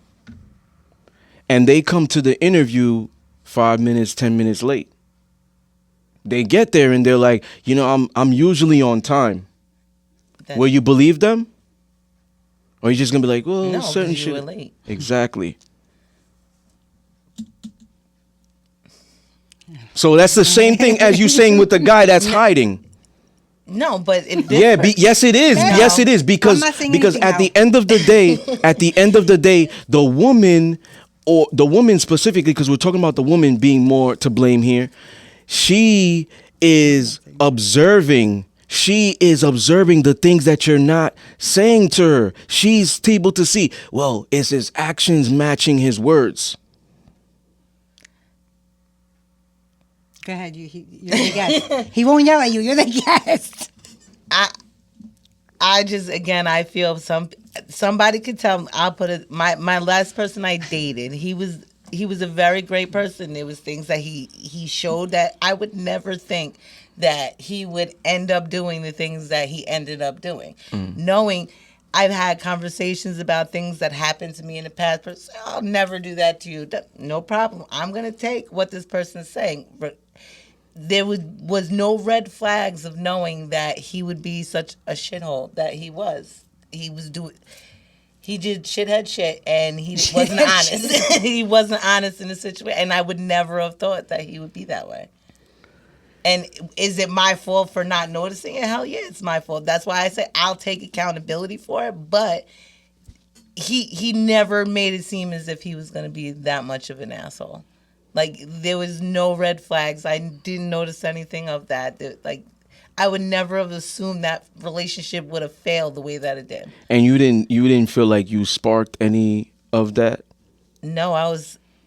And they come to the interview 5 minutes, 10 minutes late. They get there and they're like, I'm usually on time. Will you believe them? Or are you just gonna be like, well, No, certain because you shit. were late. Exactly. So that's the same thing as you saying with the guy that's hiding. No, but Yes, it is. No. Yes, it is because I'm not saying because anything at the now. end of the day, the woman or the woman specifically, because we're talking about the woman being more to blame here, she is observing. She is observing the things that you're not saying to her. She's able to see, well, is his actions matching his words? Go ahead. You're the guest. He won't yell at you. You're the guest. I just, again, I feel somebody could tell. I'll put it. My last person I dated, he was a very great person. There was things that he showed that I would never think that he would end up doing the things that he ended up doing. Knowing I've had conversations about things that happened to me in the past, but I'll never do that to you. No problem. I'm going to take what this person is saying. But there was no red flags of knowing that he would be such a shithole that he was. He did shithead shit, and he wasn't honest. He wasn't honest in the situation, and I would never have thought that he would be that way. And is it my fault for not noticing it? Hell yeah, it's my fault. That's why I say I'll take accountability for it, but he never made it seem as if he was going to be that much of an asshole. Like, there was no red flags. I didn't notice anything of that. I would never have assumed that relationship would have failed the way that it did. And you didn't feel like you sparked any of that? No,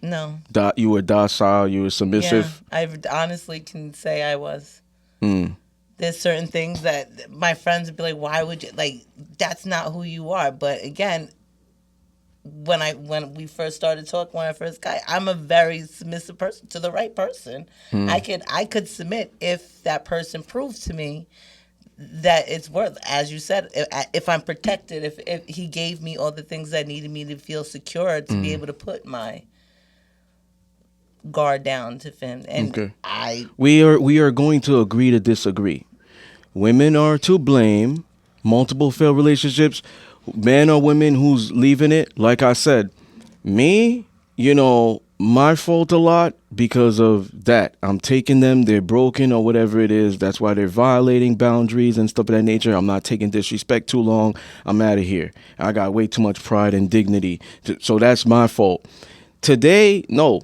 no. You were docile, you were submissive? Yeah, I honestly can say I was. There's certain things that my friends would be like, why would you, like, that's not who you are. But again, when we first started talking, when I first got, I'm a very submissive person to the right person. I could submit if that person proved to me that it's worth, as you said, if I'm protected, if he gave me all the things that needed me to feel secure to be able to put my guard down to him. And okay. We are going to agree to disagree. Women are to blame. Multiple failed relationships. Men or women who's leaving it. Like I said, me, my fault a lot because of that. I'm taking them, they're broken or whatever it is. That's why they're violating boundaries and stuff of that nature. I'm not taking disrespect too long. I'm out of here. I got way too much pride and dignity. So that's my fault. Today, no.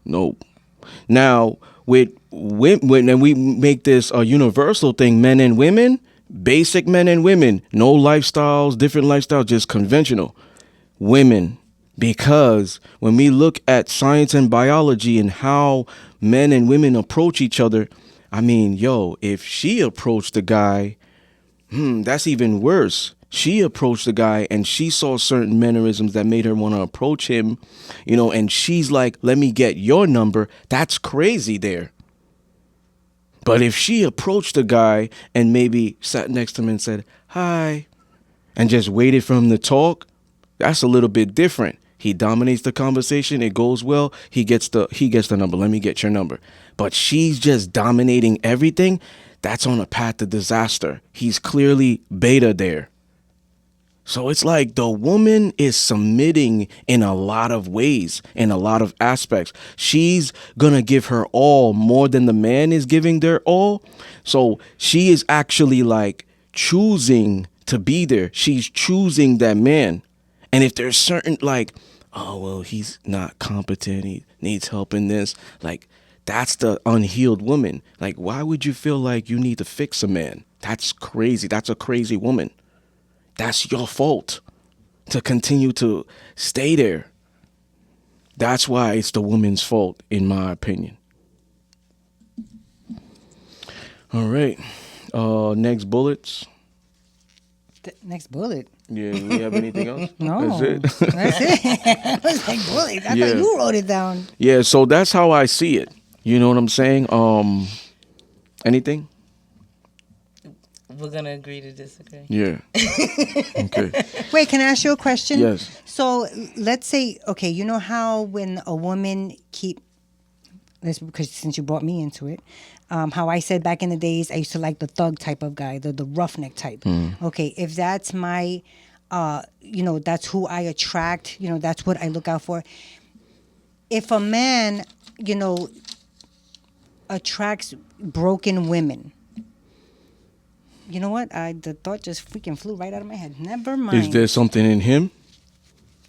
No. Now, with women, and we make this a universal thing, men and women, basic men and women, no lifestyles, different lifestyles, just conventional women. Because when we look at science and biology and how men and women approach each other, I mean, if she approached the guy, that's even worse. She approached the guy and she saw certain mannerisms that made her want to approach him, and she's like, let me get your number. That's crazy there. But if she approached the guy and maybe sat next to him and said, hi, and just waited for him to talk, that's a little bit different. He dominates the conversation. It goes well. He gets the number. Let me get your number. But she's just dominating everything. That's on a path to disaster. He's clearly beta there. So it's like the woman is submitting in a lot of ways, in a lot of aspects. She's going to give her all more than the man is giving their all. So she is actually like choosing to be there. She's choosing that man. And if there's certain like, oh, well, he's not competent, he needs help in this, like that's the unhealed woman. Like, why would you feel like you need to fix a man? That's crazy. That's a crazy woman. That's your fault to continue to stay there. That's why it's the woman's fault, in my opinion. All right. Next bullets. Next bullet. Yeah, we have anything else? No. That's it. That's it. I was like, bullet. I thought you wrote it down. Yeah, so that's how I see it. You know what I'm saying? Anything? We're gonna agree to disagree. Yeah. Okay. Wait, can I ask you a question? Yes. So let's say, okay, you know how when a woman because since you brought me into it, how I said back in the days, I used to like the thug type of guy, the roughneck type. Okay, if that's my, that's who I attract, that's what I look out for. If a man, attracts broken women, you know what? The thought just freaking flew right out of my head. Never mind. Is there something in him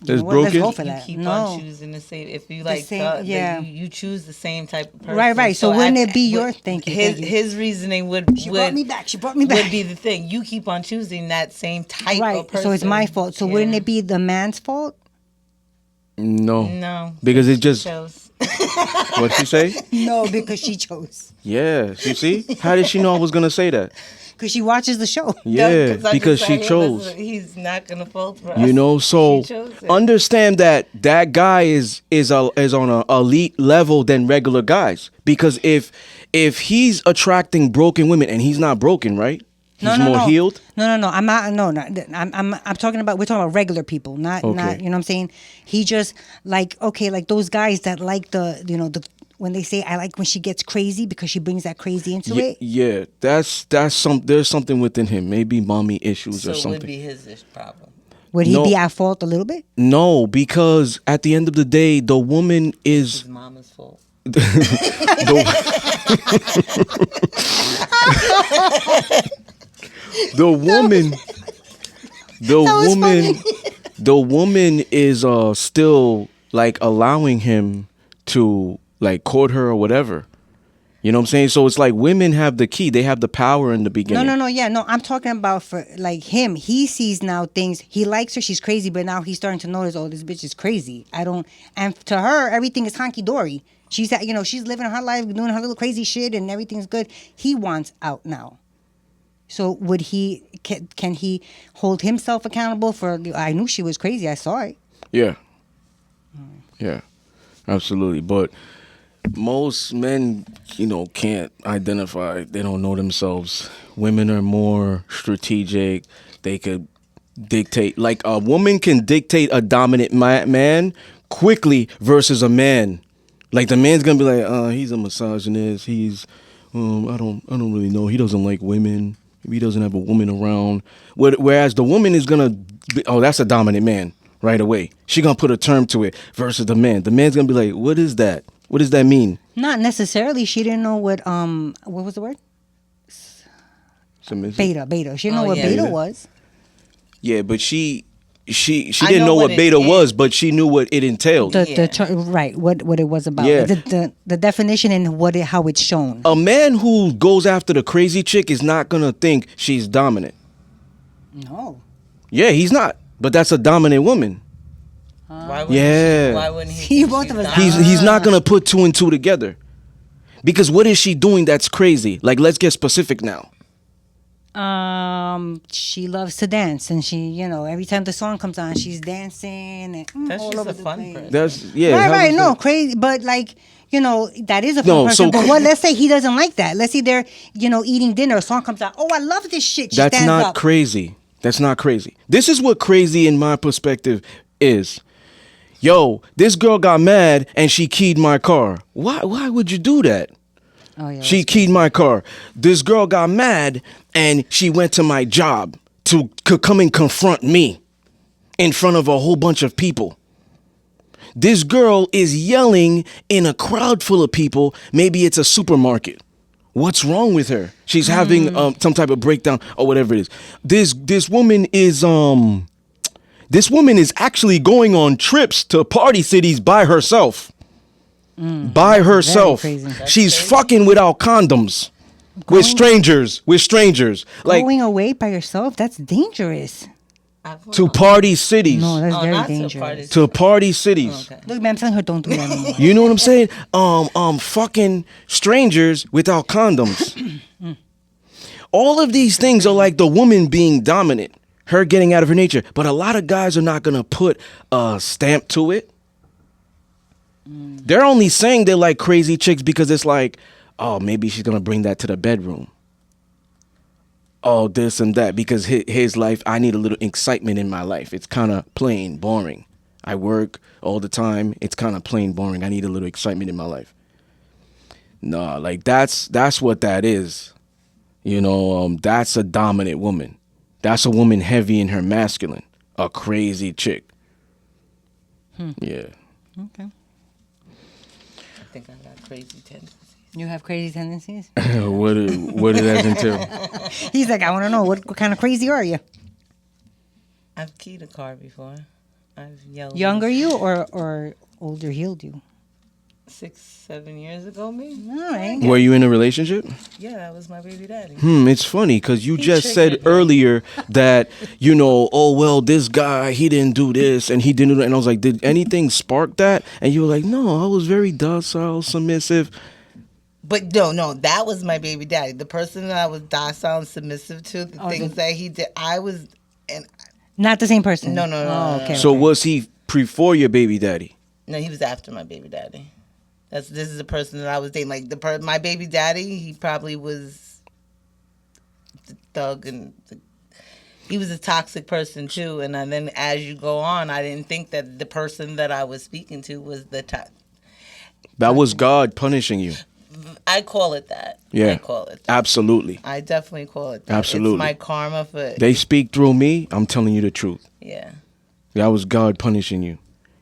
that's broken? Let's go for You that. keep No. on choosing the same. If you like, yeah. you choose the same type of person. Right. So wouldn't it be your thank you? His reasoning would She brought me back. She brought me back. Would be the thing. You keep on choosing that same type Right. of person. So it's my fault. So wouldn't it be the man's fault? No. Because it just chose. what'd she say? No, because she chose. Yeah. You see? How did she know I was gonna say that? Because she watches the show. Yeah, 'Cause I because just she said he chose. wasn't- He's not gonna fault for us. So She chose it. understand that guy is on a elite level than regular guys. Because if he's attracting broken women and he's not broken, right? He's more healed. No. I'm not. No. I'm talking about. We're talking about regular people, not. You know what I'm saying? He just like those guys that like the when they say I like when she gets crazy because she brings that crazy into it. Yeah, there's something within him. Maybe mommy issues So or it something. would be his problem. Would he be at fault a little bit? No, because at the end of the day, the woman is His mama's fault. The woman is still like allowing him to like court her or whatever. You know what I'm saying? So it's like women have the key. They have the power in the beginning. No. Yeah, no. I'm talking about for like him. He sees now things. He likes her. She's crazy, but now he's starting to notice. Oh, this bitch is crazy. And to her, everything is honky dory. She's she's living her life, doing her little crazy shit, and everything's good. He wants out now. So would he? Can he hold himself accountable for? I knew she was crazy. I saw it. Yeah. Yeah. Absolutely. But most men, can't identify. They don't know themselves. Women are more strategic. They could dictate. Like a woman can dictate a dominant man quickly versus a man. Like the man's gonna be like, he's a misogynist. He's, I don't really know. He doesn't like women. He doesn't have a woman around. Whereas the woman is gonna be, that's a dominant man right away. She gonna put a term to it versus the man. The man's gonna be like, what is that? What does that mean? Not necessarily. She didn't know what was the word? Submissive? Beta. She didn't know what beta was. Yeah, but she didn't know what beta was, but she knew what it entailed. Right, what it was about. Yeah. The definition and how it's shown. A man who goes after the crazy chick is not gonna think she's dominant. No. Yeah, he's not. But that's a dominant woman. Why wouldn't See, he? both of us. He's not gonna put two and two together. Because what is she doing that's crazy? Like, let's get specific now. She loves to dance, and she, every time the song comes on, she's dancing and That's all just over a the fun place. person. That's yeah. Right, how right. is No, that? crazy, but like, that is a fun No, person. so But let's say he doesn't like that. Let's say they're, eating dinner. A song comes out. Oh, I love this shit. She That's stands not up. crazy. That's not crazy. This is what crazy in my perspective is. Yo, this girl got mad and she keyed my car. Why would you do that? Oh yeah. She that's keyed crazy. my car. This girl got mad and she went to my job to come and confront me in front of a whole bunch of people. This girl is yelling in a crowd full of people. Maybe it's a supermarket. What's wrong with her? She's having some type of breakdown or whatever it is. This woman is actually going on trips to party cities by herself. By herself. crazy. She's crazy. fucking without condoms. With strangers. Like Going away by yourself, that's dangerous. to party cities. No, that's very not dangerous. To party cities. Okay. Look, man, I'm telling her don't do that anymore. You know what I'm saying? Fucking strangers without condoms. All of these things are like the woman being dominant, her getting out of her nature. But a lot of guys are not gonna put a stamp to it. They're only saying they like crazy chicks because it's like, oh, maybe she's gonna bring that to the bedroom. Oh, this and that, because his life, I need a little excitement in my life. It's kind of plain boring. I work all the time. It's kind of plain boring. I need a little excitement in my life. Nah, like that's what that is. That's a dominant woman. That's a woman heavy in her masculine. A crazy chick. Yeah. Okay. I think I got crazy tendencies. You have crazy tendencies? what does that entail? He's like, I want to know, what kind of crazy are you? I've keyed a car before. I've yelled. Younger you or older healed you? 6-7 years ago, maybe. All right. Were you in a relationship? Yeah, that was my baby daddy. It's funny because you just said triggered me. earlier that, oh, well, this guy, he didn't do this and he didn't do that. And I was like, did anything spark that? And you were like, no, I was very docile, submissive. But no, that was my baby daddy. The person that I was docile and submissive to, the things that he did, I was, and Not the same person? No. Oh, okay. So was he before your baby daddy? no, he was after my baby daddy. This is the person that I was dating. Like my baby daddy, he probably was the thug and he was a toxic person too. And then as you go on, I didn't think that the person that I was speaking to was That was God punishing you. I call it that. Yeah. I call it that. Absolutely. I definitely call it that. Absolutely. It's my karma for They speak through me. I'm telling you the truth. yeah. That was God punishing you.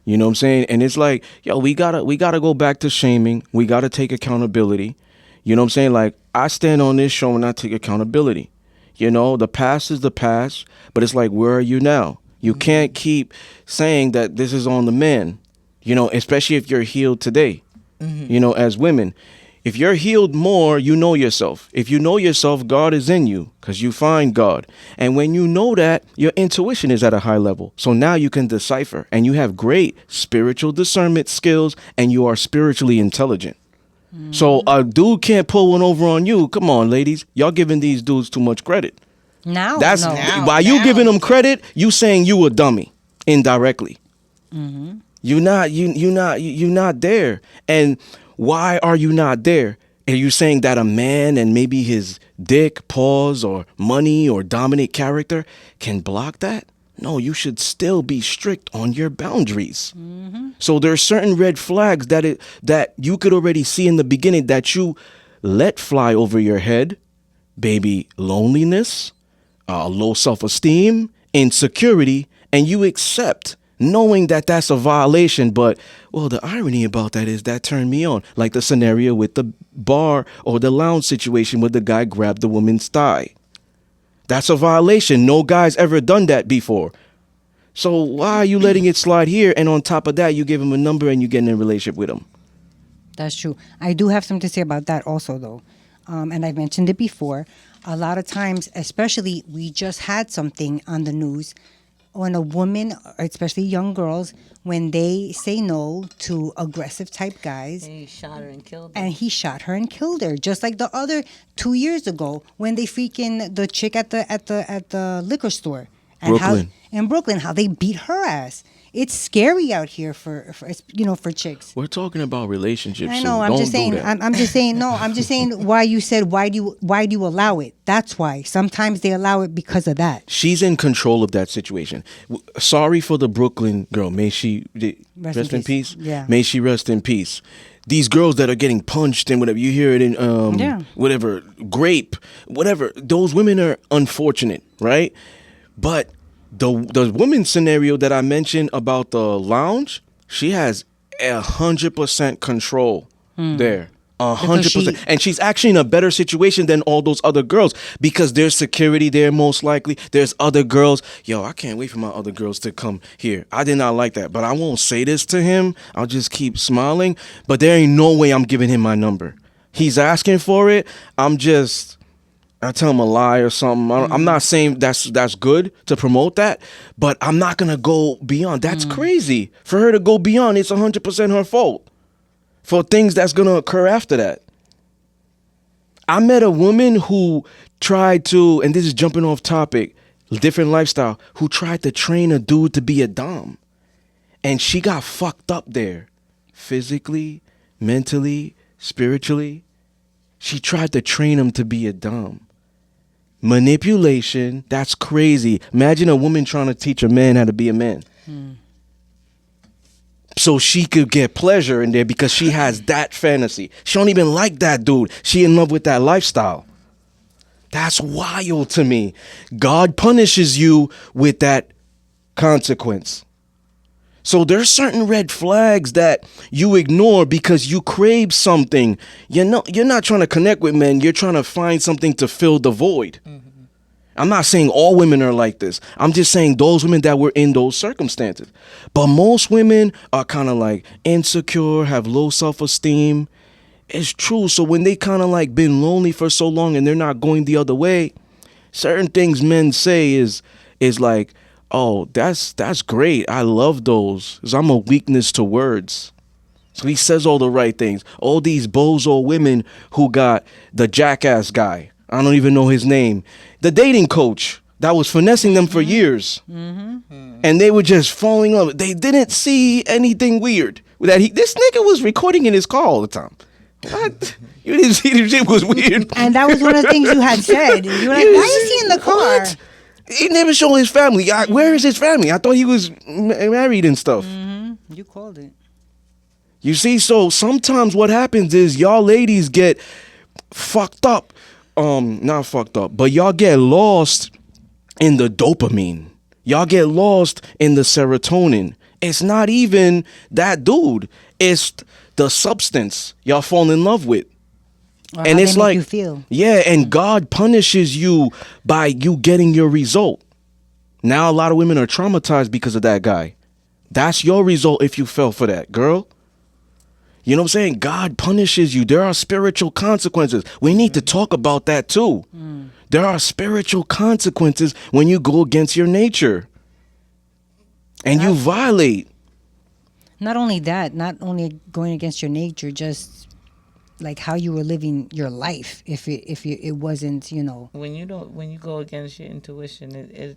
You know what I'm saying? And it's like, yo, we gotta go back to shaming. We gotta take accountability. You know what I'm saying? Like, I stand on this show and I take accountability. The past is the past, but it's like, where are you now? You can't keep saying that this is on the man, especially if you're healed today, as women. If you're healed more, you know yourself. If you know yourself, God is in you because you find God. And when you know that, your intuition is at a high level. So now you can decipher and you have great spiritual discernment skills and you are spiritually intelligent. So a dude can't pull one over on you. Come on, ladies. Y'all giving these dudes too much credit. Now? That's No. By you giving them credit, you saying you a dummy indirectly. You're not there. And why are you not there? Are you saying that a man and maybe his dick, paws, or money or dominant character can block that? No, you should still be strict on your boundaries. So there are certain red flags that you could already see in the beginning that you let fly over your head. Baby, loneliness, low self-esteem, insecurity, and you accept knowing that that's a violation. But, well, the irony about that is that turned me on. Like the scenario with the bar or the lounge situation where the guy grabbed the woman's thigh. That's a violation. No guy's ever done that before. So why are you letting it slide here? And on top of that, you give him a number and you get in a relationship with him. That's true. I do have something to say about that also, though. And I've mentioned it before. A lot of times, especially, we just had something on the news when a woman, especially young girls, when they say no to aggressive type guys, And he shot her and killed her. and he shot her and killed her, just like the other 2 years ago when they freaking the chick at the liquor store and Brooklyn. how in Brooklyn how they beat her ass. It's scary out here for chicks. We're talking about relationships. I so know. I'm don't just saying. do that. I'm just saying. No, I'm just saying. Why you said why do you allow it? That's why. Sometimes they allow it because of that. She's in control of that situation. Sorry for the Brooklyn girl. May she rest in peace. Yeah. May she rest in peace. These girls that are getting punched and whatever, you hear it in Yeah. whatever, grape, whatever. Those women are unfortunate, right? But the woman scenario that I mentioned about the lounge, she has 100% control there. 100%. And she's actually in a better situation than all those other girls because there's security there most likely. There's other girls. Yo, I can't wait for my other girls to come here. I did not like that, but I won't say this to him. I'll just keep smiling. But there ain't no way I'm giving him my number. He's asking for it. I tell him a lie or something. I'm not saying that's good to promote that, but I'm not going to go beyond. That's crazy. For her to go beyond, it's 100% her fault. For things that's going to occur after that. I met a woman who tried to, and this is jumping off topic, different lifestyle, who tried to train a dude to be a dom. And she got fucked up there. Physically, mentally, spiritually. She tried to train him to be a dom. Manipulation, that's crazy. Imagine a woman trying to teach a man how to be a man. So she could get pleasure in there because she has that fantasy. She don't even like that dude. She in love with that lifestyle. That's wild to me. God punishes you with that consequence. So there's certain red flags that you ignore because you crave something. You're not trying to connect with men. You're trying to find something to fill the void. I'm not saying all women are like this. I'm just saying those women that were in those circumstances. But most women are kind of like insecure, have low self-esteem. It's true. So when they kind of like been lonely for so long and they're not going the other way, certain things men say is like, oh, that's great. I love those. 'Cause I'm a weakness to words. So he says all the right things. All these bozo women who got the jackass guy. I don't even know his name. The dating coach that was finessing them for years. And they were just falling in love. They didn't see anything weird. This nigga was recording in his car all the time. What? You didn't see the shit was weird. And that was one of the things you had said. You were like, why is he in the car? What? He never showed his family. Where is his family? I thought he was married and stuff. You called it. You see, so sometimes what happens is y'all ladies get fucked up. Not fucked up, but y'all get lost in the dopamine. Y'all get lost in the serotonin. It's not even that dude. It's the substance y'all fall in love with. Or And how it's they make like, you feel. yeah, and God punishes you by you getting your result. Now a lot of women are traumatized because of that guy. That's your result if you fell for that, girl. You know what I'm saying? God punishes you. There are spiritual consequences. We need to talk about that too. There are spiritual consequences when you go against your nature. And you violate. Not only that, not only going against your nature, just like how you were living your life. If it wasn't, When you go against your intuition,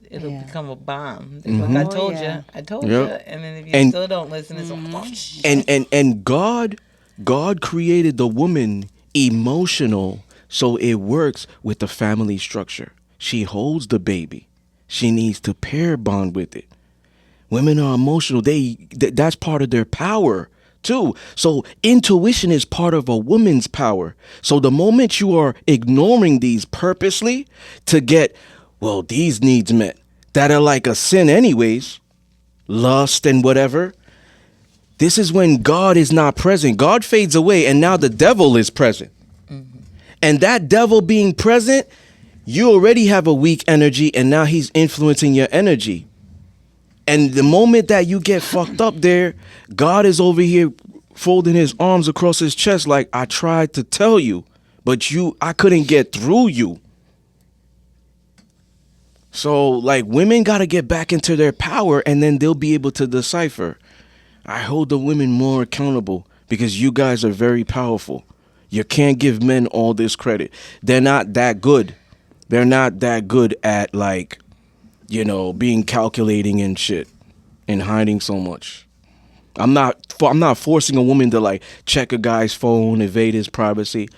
it'll Yeah. become a bomb. Like, I told Oh, yeah. you, I told Yep. you, and then if you And- still don't listen, it's like, And God created the woman emotional so it works with the family structure. She holds the baby. She needs to pair bond with it. Women are emotional. That's part of their power too. So intuition is part of a woman's power. So the moment you are ignoring these purposely to get, well, these needs met that are like a sin anyways, lust and whatever, this is when God is not present. God fades away and now the devil is present. And that devil being present, you already have a weak energy and now he's influencing your energy. And the moment that you get fucked up there, God is over here folding his arms across his chest like, I tried to tell you, but I couldn't get through you. So, like, women got to get back into their power, and then they'll be able to decipher. I hold the women more accountable because you guys are very powerful. You can't give men all this credit. They're not that good. They're not that good at, like, being calculating and shit and hiding so much. I'm not forcing a woman to, like, check a guy's phone, evade his privacy,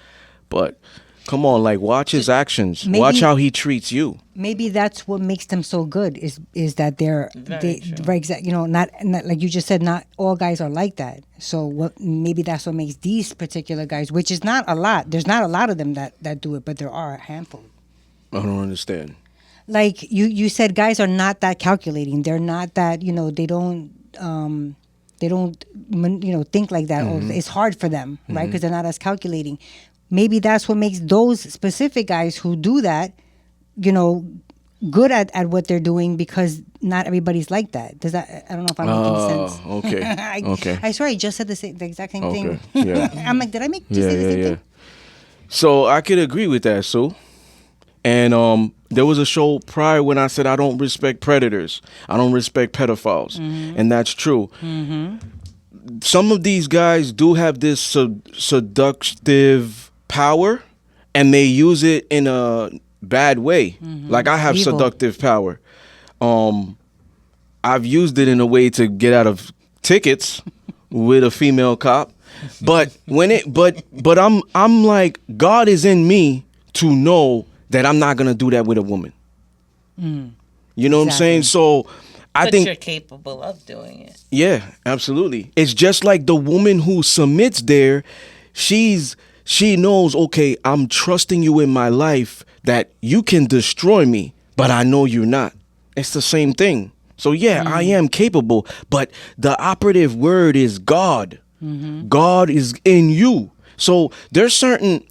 but come on, like, watch his actions. Watch how he treats you. Maybe that's what makes them so good is that they're not like you just said, not all guys are like that. So maybe that's what makes these particular guys, which is not a lot. There's not a lot of them that do it, but there are a handful. I don't understand. Like you said, guys are not that calculating. They're not that, they don't think like that. Mm-hmm. It's hard for them, right? Because they're not as calculating. Maybe that's what makes those specific guys who do that, good at what they're doing, because not everybody's like that. Does that? I don't know if I'm making sense. Okay. Okay. I swear I just said the exact same thing. Yeah. I'm like, did I say the same thing? So I could agree with that, Sue. And there was a show prior when I said I don't respect predators. I don't respect pedophiles. And that's true. Some of these guys do have this seductive power, and they use it in a bad way. Like, I have Evil. seductive power. I've used it in a way to get out of tickets with a female cop. But I'm like, God is in me to know that I'm not gonna do that with a woman. You know what I'm saying? So I think you're capable of doing it. Yeah, absolutely. It's just like the woman who submits there. She knows, okay, I'm trusting you in my life that you can destroy me, but I know you're not. It's the same thing. So yeah, I am capable, but the operative word is God. God is in you. So there's certain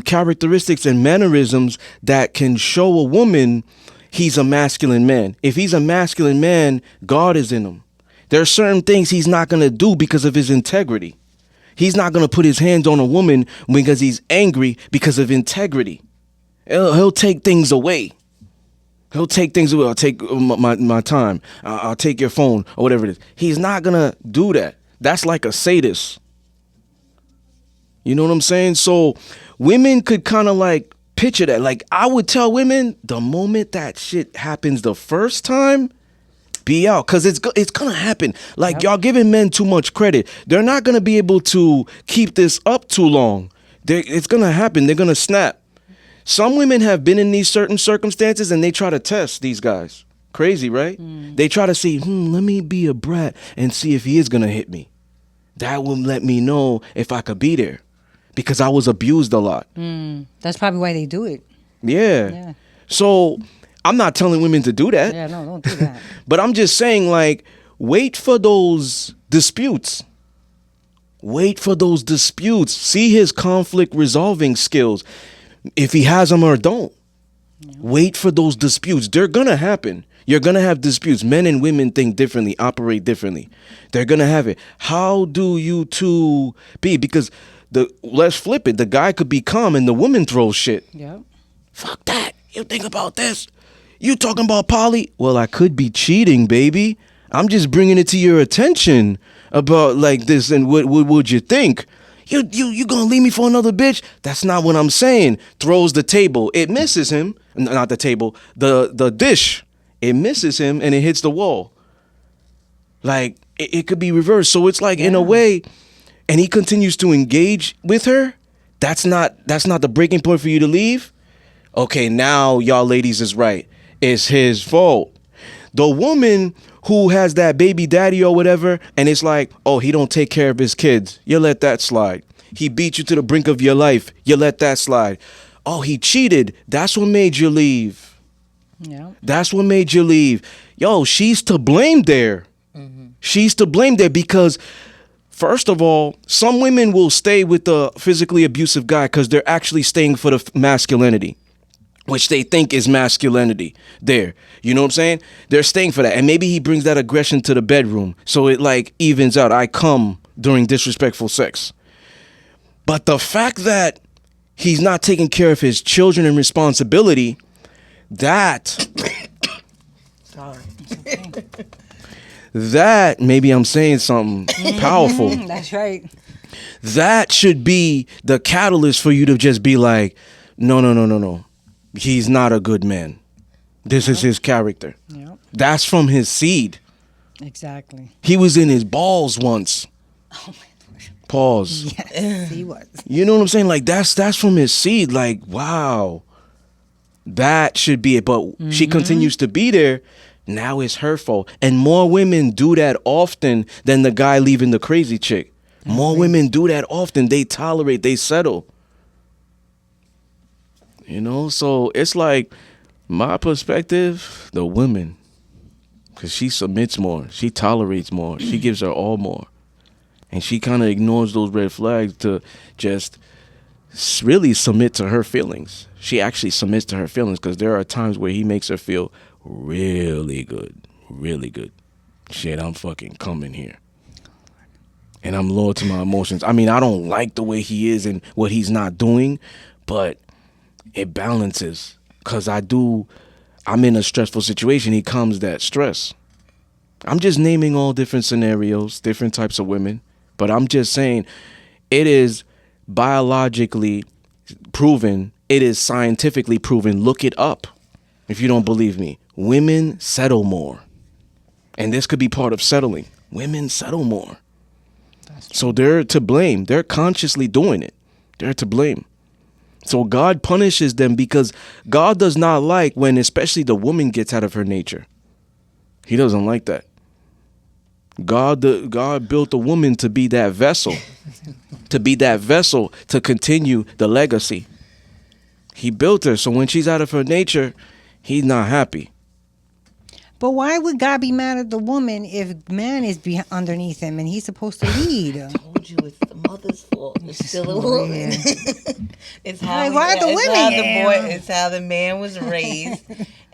characteristics and mannerisms that can show a woman he's a masculine man. If he's a masculine man, God is in him. There are certain things he's not going to do because of his integrity. He's not going to put his hands on a woman because he's angry because of integrity. He'll take things away. He'll take things away. I'll take my time. I'll take your phone or whatever it is. He's not going to do that. That's like a sadist. You know what I'm saying? So women could kind of like picture that. Like, I would tell women, the moment that shit happens the first time, be out, because it's gonna happen. Like, y'all giving men too much credit. They're not gonna be able to keep this up too long. It's gonna happen. They're gonna snap. Some women have been in these certain circumstances and they try to test these guys. Crazy, right? They try to see, let me be a brat and see if he is gonna hit me. That will let me know if I could be there, because I was abused a lot. That's probably why they do it. Yeah. So I'm not telling women to do that. Yeah, no, don't do that. But I'm just saying, like, wait for those disputes. Wait for those disputes. See his conflict resolving skills, if he has them or don't. Wait for those disputes. They're going to happen. You're going to have disputes. Men and women think differently, operate differently. They're going to have it. How do you two be? Because let's flip it. The guy could be calm and the woman throws shit. Yeah. Fuck that. You think about this. You talking about poly? Well, I could be cheating, baby. I'm just bringing it to your attention about like this, and what would you think? You gonna leave me for another bitch? That's not what I'm saying. Throws the table. It misses him. Not the table. The dish. It misses him and it hits the wall. Like, it could be reversed. So it's like, in a way, and he continues to engage with her. That's not the breaking point for you to leave. Okay, now y'all ladies is right. It's his fault. The woman who has that baby daddy or whatever, and it's like, oh, he don't take care of his kids. You let that slide. He beat you to the brink of your life. You let that slide. Oh, he cheated. That's what made you leave. Yeah. That's what made you leave. Yo, she's to blame there. She's to blame there because, first of all, some women will stay with the physically abusive guy because they're actually staying for the masculinity, which they think is masculinity there. You know what I'm saying? They're staying for that. And maybe he brings that aggression to the bedroom, so it like evens out. I come during disrespectful sex. But the fact that he's not taking care of his children and responsibility, That Sorry. that maybe I'm saying something powerful. That's right. That should be the catalyst for you to just be like, no. He's not a good man. This is his character. Yep. That's from his seed. Exactly. He was in his balls once. Oh my Lord. Pause. Yes, he was. You know what I'm saying? Like that's from his seed. Like, wow. That should be it. But she continues to be there. Now it's her fault. And more women do that often than the guy leaving the crazy chick. More women do that often. They tolerate, they settle. You know, so it's like my perspective, the women. Because she submits more. She tolerates more. She gives her all more. And she kind of ignores those red flags to just really submit to her feelings. She actually submits to her feelings because there are times where he makes her feel really good. Really good. Shit, I'm fucking coming here. And I'm loyal to my emotions. I mean, I don't like the way he is and what he's not doing, but it balances. Because I'm in a stressful situation. He calms that stress. I'm just naming all different scenarios, different types of women. But I'm just saying it is biologically proven. It is scientifically proven. Look it up if you don't believe me. Women settle more. And this could be part of settling. Women settle more. So they're to blame. They're consciously doing it. They're to blame. So God punishes them because God does not like when especially the woman gets out of her nature. He doesn't like that. God built the woman to be that vessel, to continue the legacy. He built her, so when she's out of her nature, he's not happy. But why would God be mad at the woman if man is underneath him and he's supposed to lead? I told you it's the mother's fault. It's still a woman. It's how Like, why the women? It's how the man was raised.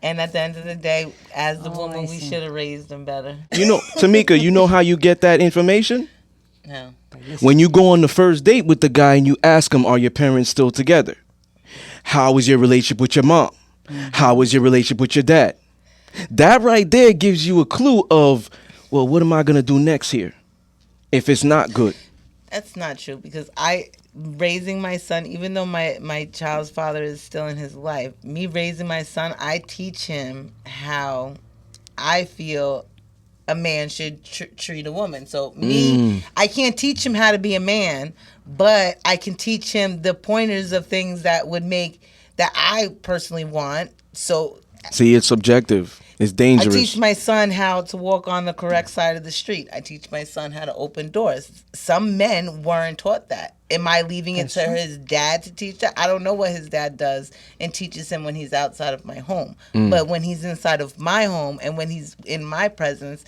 And at the end of the day, as the woman, I we see. should have raised him better. You know, Tamika, you know how you get that information? No. When you go on the first date with the guy and you ask him, are your parents still together? How is your relationship with your mom? How is your relationship with your dad? That right there gives you a clue of, well, what am I going to do next here if it's not good? That's not true because raising my son, even though my child's father is still in his life, me raising my son, I teach him how I feel a man should treat a woman. So I can't teach him how to be a man, but I can teach him the pointers of things that would make that I personally want. So See, it's subjective. It's I dangerous. teach my son how to walk on the correct side of the street. I teach my son how to open doors. Some men weren't taught that. Am I leaving it to his dad to teach that? I don't know what his dad does and teaches him when he's outside of my home. But when he's inside of my home and when he's in my presence,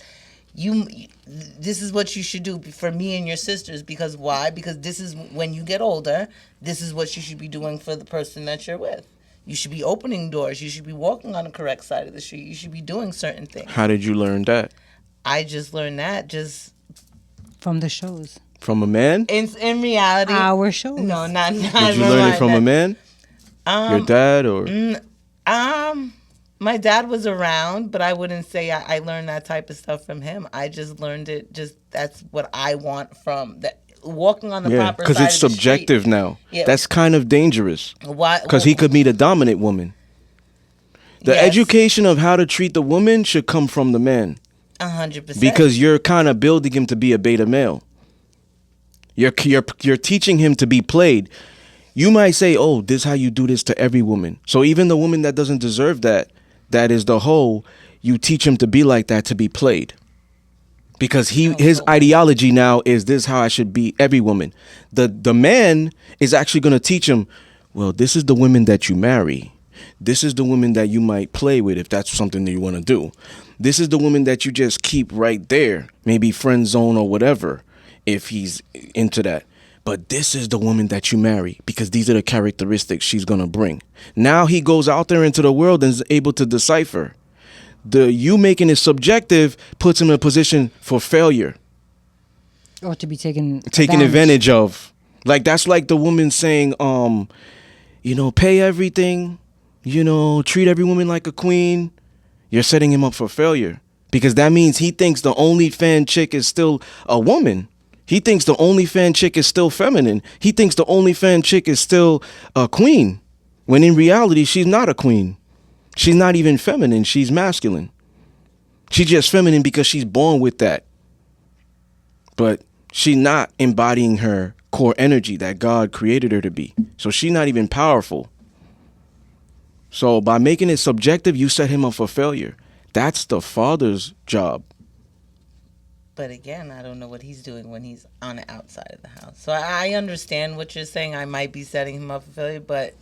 this is what you should do for me and your sisters. Because why? Because this is when you get older, this is what you should be doing for the person that you're with. You should be opening doors. You should be walking on the correct side of the street. You should be doing certain things. How did you learn that? I just learned that From the shows. From a man? in reality. Our shows. No, not. Did you learn it from a man? Your dad or? My dad was around, but I wouldn't say I learned that type of stuff from him. I just learned it. That's what I want from that. Walking on the proper side because it's of the subjective street. now. Yeah. That's kind of dangerous. Why? Because he could meet a dominant woman. The Yes. education of how to treat the woman should come from the man. 100%. Because you're kind of building him to be a beta male. You're teaching him to be played. You might say, oh, this is how you do this to every woman. So even the woman that doesn't deserve that is the whole, you teach him to be like that, to be played. Because his ideology now is this how I should be every woman. The man is actually going to teach him, well, this is the women that you marry. This is the women that you might play with if that's something that you want to do. This is the woman that you just keep right there, maybe friend zone or whatever, if he's into that. But this is the woman that you marry because these are the characteristics she's going to bring. Now he goes out there into the world and is able to decipher. You making it subjective puts him in a position for failure. Or to be taken advantage of. Like, that's like the woman saying, pay everything. treat every woman like a queen, you're setting him up for failure. Because that means he thinks the OnlyFans chick is still a woman. He thinks the OnlyFans chick is still feminine. He thinks the OnlyFans chick is still a queen. When in reality, she's not a queen. She's not even feminine. She's masculine. She's just feminine because she's born with that. But she's not embodying her core energy that God created her to be. So she's not even powerful. So by making it subjective, you set him up for failure. That's the father's job. But again, I don't know what he's doing when he's on the outside of the house. So I understand what you're saying. I might be setting him up for failure, but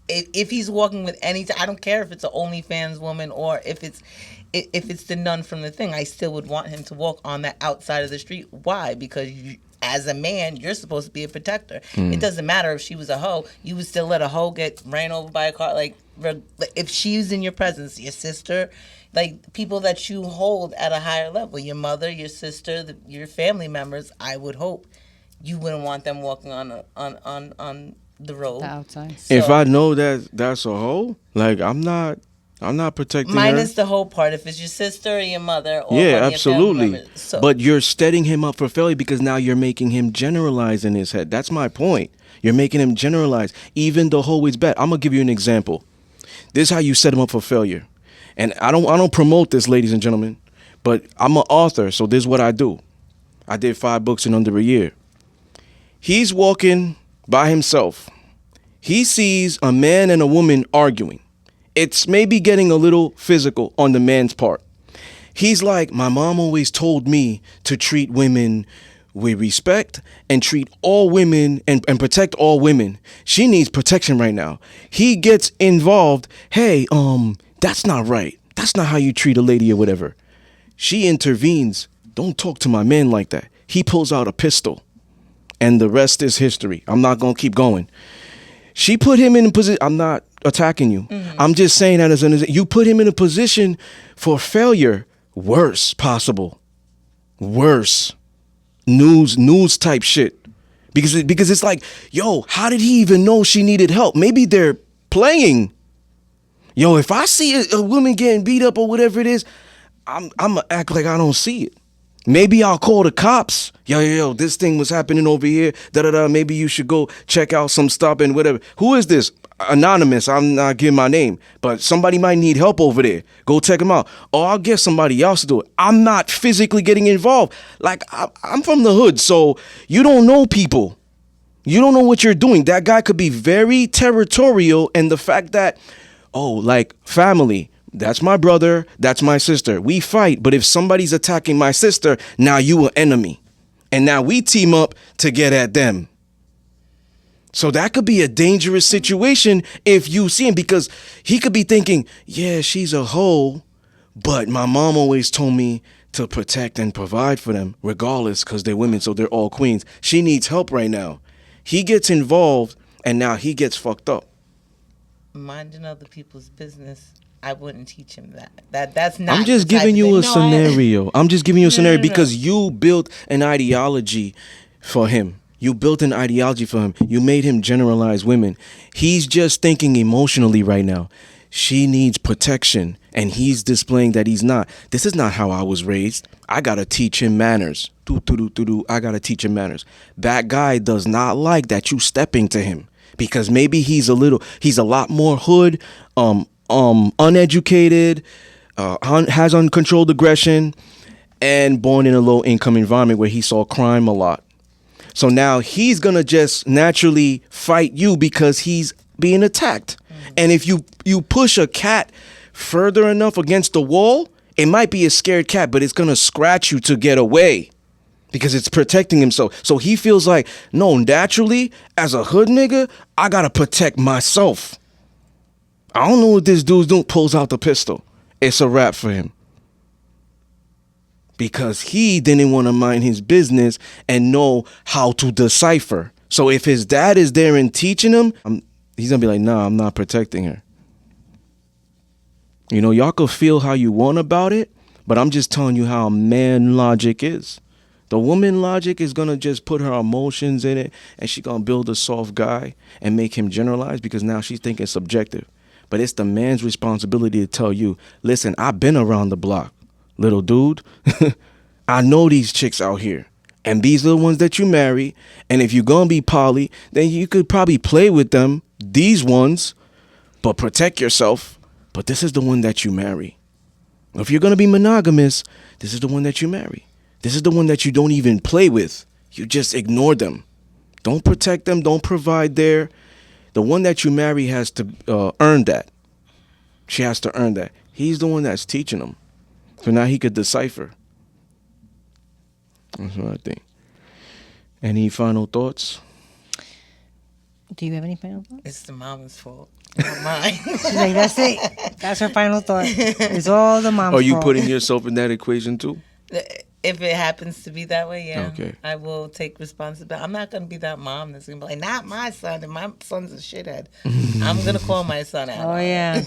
if he's walking with I don't care if it's an OnlyFans woman or if it's the nun from the thing. I still would want him to walk on the outside of the street. Why? Because as a man, you're supposed to be a protector. It doesn't matter if she was a hoe. You would still let a hoe get ran over by a car. Like, if she's in your presence, your sister, like people that you hold at a higher level, your mother, your sister, your family members, I would hope you wouldn't want them walking on the road. The outside. So, If I know that that's a hoe, like I'm not protecting her. minus the whole part. If it's your sister or your mother or Yeah, one of your family absolutely. members. So, But you're setting him up for failure because now you're making him generalize in his head. That's my point. You're making him generalize. Even the hoe is bad. I'm gonna give you an example. This is how you set him up for failure. And I don't promote this, ladies and gentlemen, but I'm an author, so this is what I do. I did 5 books in under a year. He's walking by himself. He sees a man and a woman arguing. It's maybe getting a little physical on the man's part. He's like, my mom always told me to treat women with respect and treat all women and protect all women. She needs protection right now. He gets involved. Hey, that's not right. That's not how you treat a lady or whatever. She intervenes. Don't talk to my man like that. He pulls out a pistol and the rest is history. I'm not going to keep going. She put him in a position. I'm not attacking you. I'm just saying that as you put him in a position for failure. Worse possible. Worse. News type shit. Because it's like, yo, how did he even know she needed help? Maybe they're playing. Yo, if I see a woman getting beat up or whatever it is, I'm gonna act like I don't see it. Maybe I'll call the cops. Yo, this thing was happening over here. Maybe you should go check out some stuff and whatever. Who is this? Anonymous. I'm not giving my name, but somebody might need help over there. Go check them out. Or I'll get somebody else to do it. I'm not physically getting involved. Like, I'm from the hood, so you don't know people. You don't know what you're doing. That guy could be very territorial, and the fact that, like family, that's my brother, that's my sister. We fight, but if somebody's attacking my sister, now you an enemy. And now we team up to get at them. So that could be a dangerous situation if you see him, because he could be thinking, yeah, she's a hoe, but my mom always told me to protect and provide for them regardless, because they're women, so they're all queens. She needs help right now. He gets involved and now he gets fucked up. Minding other people's business, I wouldn't teach him that. That's not. I'm just giving you a scenario. I'm just giving you a scenario because you built an ideology for him. You built an ideology for him. You made him generalize women. He's just thinking emotionally right now. She needs protection, and he's displaying that he's not. This is not how I was raised. I gotta teach him manners. I gotta teach him manners. That guy does not like that you stepping to him, because maybe he's a lot more hood, uneducated, has uncontrolled aggression, and born in a low income environment where he saw crime a lot. So now he's gonna just naturally fight you because he's being attacked. And if you push a cat further enough against the wall, it might be a scared cat, but it's gonna scratch you to get away because it's protecting himself. So he feels like, no, naturally, as a hood nigga, I gotta protect myself. I don't know what this dude's doing. Pulls out the pistol. It's a wrap for him. Because he didn't want to mind his business and know how to decipher. So if his dad is there and teaching him, he's going to be like, nah, I'm not protecting her. You know, y'all could feel how you want about it, but I'm just telling you how man logic is. The woman logic is gonna just put her emotions in it, and she gonna build a soft guy and make him generalize because now she's thinking subjective. But it's the man's responsibility to tell you, listen, I've been around the block, little dude. I know these chicks out here. And these are the ones that you marry. And if you're gonna be poly, then you could probably play with them, these ones, but protect yourself. But this is the one that you marry. If you're gonna be monogamous, this is the one that you marry. This is the one that you don't even play with. You just ignore them. Don't protect them. Don't provide there. The one that you marry has to earn that. She has to earn that. He's the one that's teaching them. So now he could decipher. That's what I think. Any final thoughts? Do you have any final thoughts? It's the mama's fault, not mine. She's like, that's it. That's her final thought. It's all the mom's Are you fault. putting yourself in that equation too? If it happens to be that way, yeah, Okay. I will take responsibility. I'm not going to be that mom that's going to be like, not my son, and my son's a shithead. I'm going to call my son out. Oh, yeah.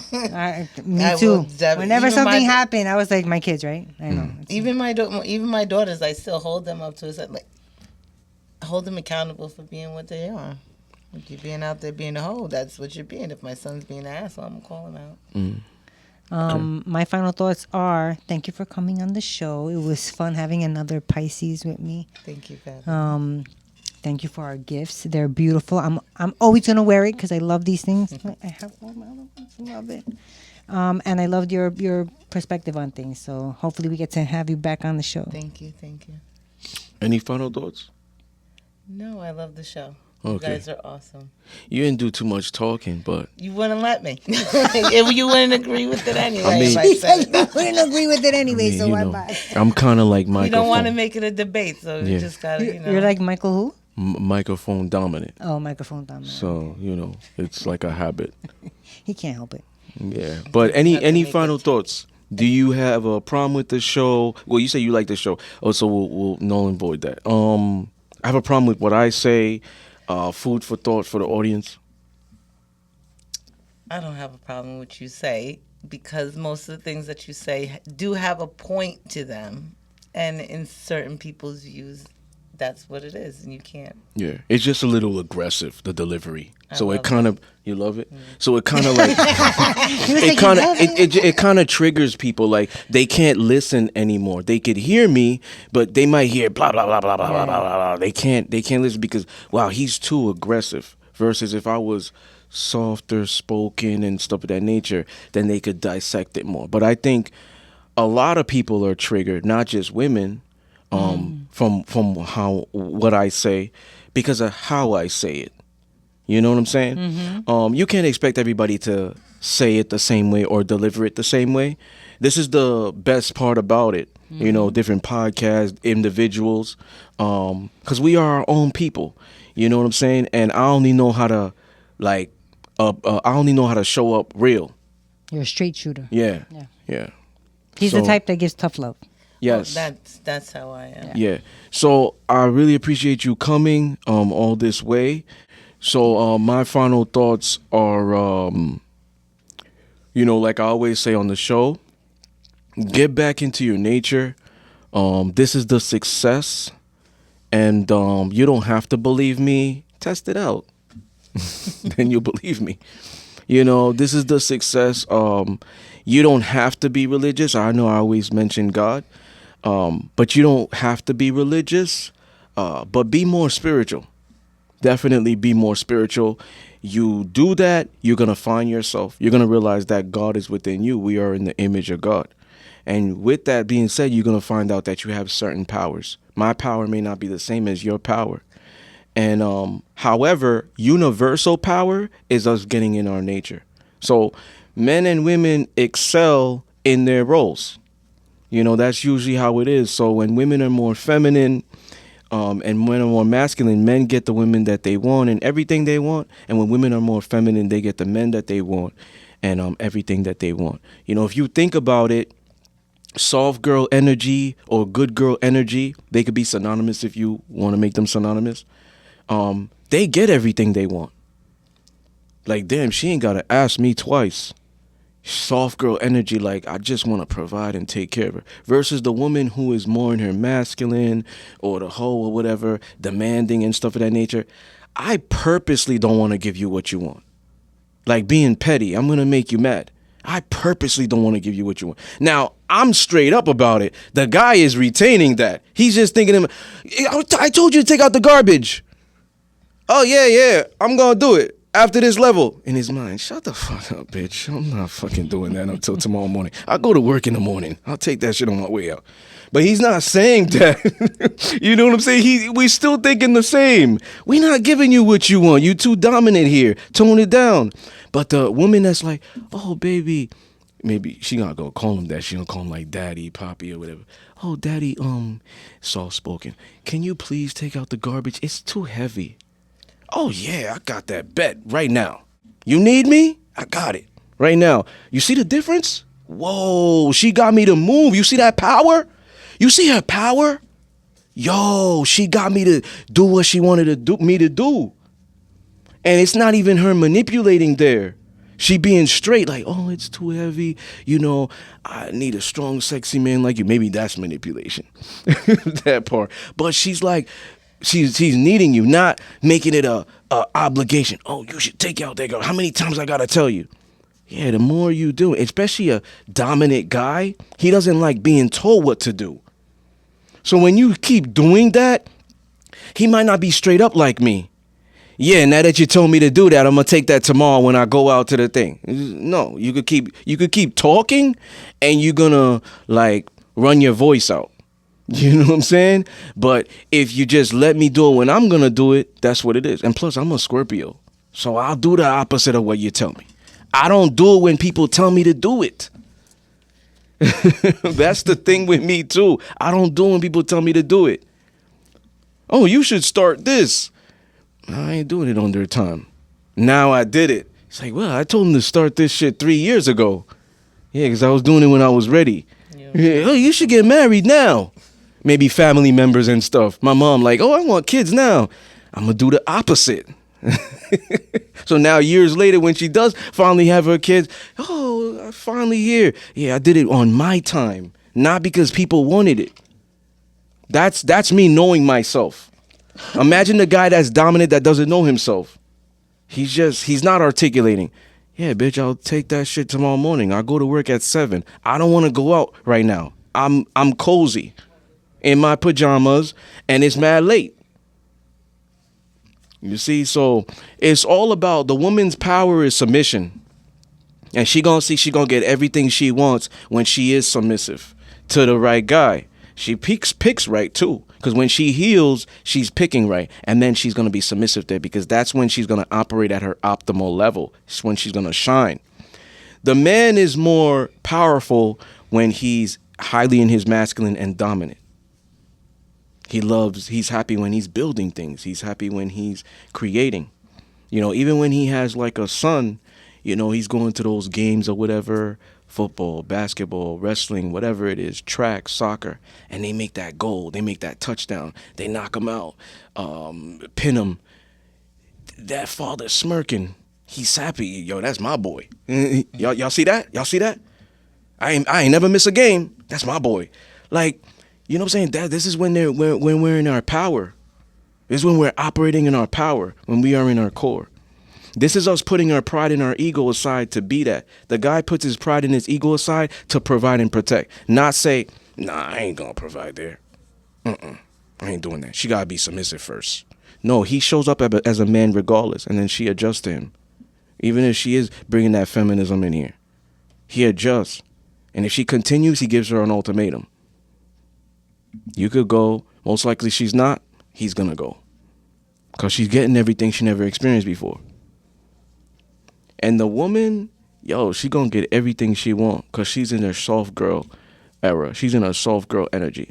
Me I too. will Whenever even something my- happened, I was like, my kids, right? I know. Even my daughters, I still hold them up to it. Like, hold them accountable for being what they are. If you're being out there being a hoe, that's what you're being. If my son's being an asshole, I'm going to call him out. My final thoughts are, thank you for coming on the show. It was fun having another Pisces with me. Thank you, Fab. Thank you for our gifts. They're beautiful. I'm always gonna wear it because I love these things. I have all my other ones. I love it. And I loved your perspective on things. So hopefully we get to have you back on the show. Thank you. Any final thoughts? No, I love the show. Okay. You guys are awesome. You didn't do too much talking, but You wouldn't let me. If you wouldn't agree with it anyway. I mean- if I said it. I wouldn't agree with it anyway, I mean, so you why know, bye? I'm kind of like microphone. You don't want to make it a debate, so Yeah. you just gotta, You're like Michael who? Microphone dominant. Oh, microphone dominant. So, it's like a habit. He can't help it. Yeah. But have to any make final it- thoughts? Do you have a problem with the show? Well, you say you like the show. Oh, so we'll null and void that. I have a problem with what I say. Food for thought for the audience. I don't have a problem with what you say because most of the things that you say do have a point to them. And in certain people's views, that's what it is, and you can't. Yeah. It's just a little aggressive, the delivery. So it love kind of, you love it? So it kind of like, it like, kind of triggers people. Like they can't listen anymore. They could hear me, but they might hear blah, blah, blah, blah, blah, blah, blah, blah. They can't listen because, wow, he's too aggressive. Versus if I was softer spoken and stuff of that nature, then they could dissect it more. But I think a lot of people are triggered, not just women, from what I say, because of how I say it. You know what I'm saying? You can't expect everybody to say it the same way or deliver it the same way. This is the best part about it. Different podcasts, individuals, because we are our own people. You know what I'm saying? And I only know how to show up real. You're a straight shooter. Yeah. Yeah. Yeah. He's So- the type that gives tough love. Yes. Well, that's how I am. Yeah. So I really appreciate you coming all this way. So my final thoughts are, like I always say on the show, get back into your nature. This is the success. And you don't have to believe me. Test it out. Then you'll believe me. This is the success. You don't have to be religious. I know I always mention God. But you don't have to be religious, but be more spiritual. Definitely be more spiritual. You do that, you're going to find yourself. You're going to realize that God is within you. We are in the image of God. And with that being said, you're going to find out that you have certain powers. My power may not be the same as your power. And however, universal power is us getting in our nature. So men and women excel in their roles. That's usually how it is. So when women are more feminine and men are more masculine, men get the women that they want and everything they want. And when women are more feminine, they get the men that they want and everything that they want. If you think about it, soft girl energy or good girl energy, they could be synonymous if you want to make them synonymous. They get everything they want. Like, damn, she ain't got to ask me twice. soft girl energy, like I just want to provide and take care of her, versus the woman who is more in her masculine or the hoe or whatever, demanding and stuff of that nature. I purposely don't want to give you what you want. Like being petty, I'm going to make you mad. I purposely don't want to give you what you want. Now, I'm straight up about it. The guy is retaining that. He's just thinking, I told you to take out the garbage. Oh, yeah, I'm going to do it after this level. In his mind, shut the fuck up, bitch. I'm not fucking doing that until tomorrow morning. I'll go to work in the morning. I'll take that shit on my way out. But he's not saying that. You know what I'm saying? We still thinking the same. We not giving you what you want. You too dominant here. Tone it down. But the woman that's like, oh, baby, maybe she not gonna call him that. She gonna call him like daddy, poppy, or whatever. Oh, daddy, soft spoken. Can you please take out the garbage? It's too heavy. Oh, yeah, I got that bet right now. You need me? I got it right now. You see the difference? Whoa, she got me to move. You see that power? You see her power? Yo, she got me to do what she wanted me to do. And it's not even her manipulating there. She being straight, like, oh, it's too heavy. You know, I need a strong, sexy man like you. Maybe that's manipulation, that part. But she's like, she's needing you, not making it a obligation. Oh, you should take out that girl. How many times I gotta tell you? Yeah, the more you do, especially a dominant guy, he doesn't like being told what to do. So when you keep doing that, he might not be straight up like me. Yeah, now that you told me to do that, I'm gonna take that tomorrow when I go out to the thing. No, you could keep talking, and you're gonna like run your voice out. You know what I'm saying? But if you just let me do it when I'm gonna do it, that's what it is. And plus, I'm a Scorpio, so I'll do the opposite of what you tell me. I don't do it when people tell me to do it. That's the thing with me too. I don't do it when people tell me to do it. Oh, you should start this. I ain't doing it on their time. Now I did it. It's like, well, I told him to start this shit 3 years ago. Yeah, because I was doing it when I was ready. Yeah. Oh, you should get married now. Maybe family members and stuff. My mom like, oh, I want kids now. I'm going to do the opposite. So now years later when she does finally have her kids, oh, I'm finally here. Yeah, I did it on my time. Not because people wanted it. That's me knowing myself. Imagine the guy that's dominant that doesn't know himself. He's not articulating. Yeah, bitch, I'll take that shit tomorrow morning. I'll go to work at 7. I don't want to go out right now. I'm cozy in my pajamas and it's mad late. You see, so it's all about the woman's power is submission. And she gonna get everything she wants when she is submissive to the right guy. She picks right too. Because when she heals, she's picking right. And then she's going to be submissive there because that's when she's going to operate at her optimal level. It's when she's going to shine. The man is more powerful when he's highly in his masculine and dominant. He's happy when he's building things. He's happy when he's creating. You know, even when he has like a son, you know, he's going to those games or whatever, football, basketball, wrestling, whatever it is, track, soccer, and they make that goal, they make that touchdown, they knock him out, pin him. That father smirking, he's happy. Yo, that's my boy. Y'all see that? Y'all see that? I ain't never miss a game. That's my boy. Like, you know what I'm saying? That this is when we're in our power. This is when we're operating in our power, when we are in our core. This is us putting our pride and our ego aside to be that. The guy puts his pride and his ego aside to provide and protect. Not say, nah, I ain't gonna provide there. I ain't doing that. She gotta be submissive first. No, he shows up as a man regardless, and then she adjusts to him. Even if she is bringing that feminism in here. He adjusts. And if she continues, he gives her an ultimatum. You could go. Most likely she's not. He's gonna go. Because she's getting everything she never experienced before. And the woman, yo, she gonna get everything she want because she's in her soft girl era. She's in her soft girl energy.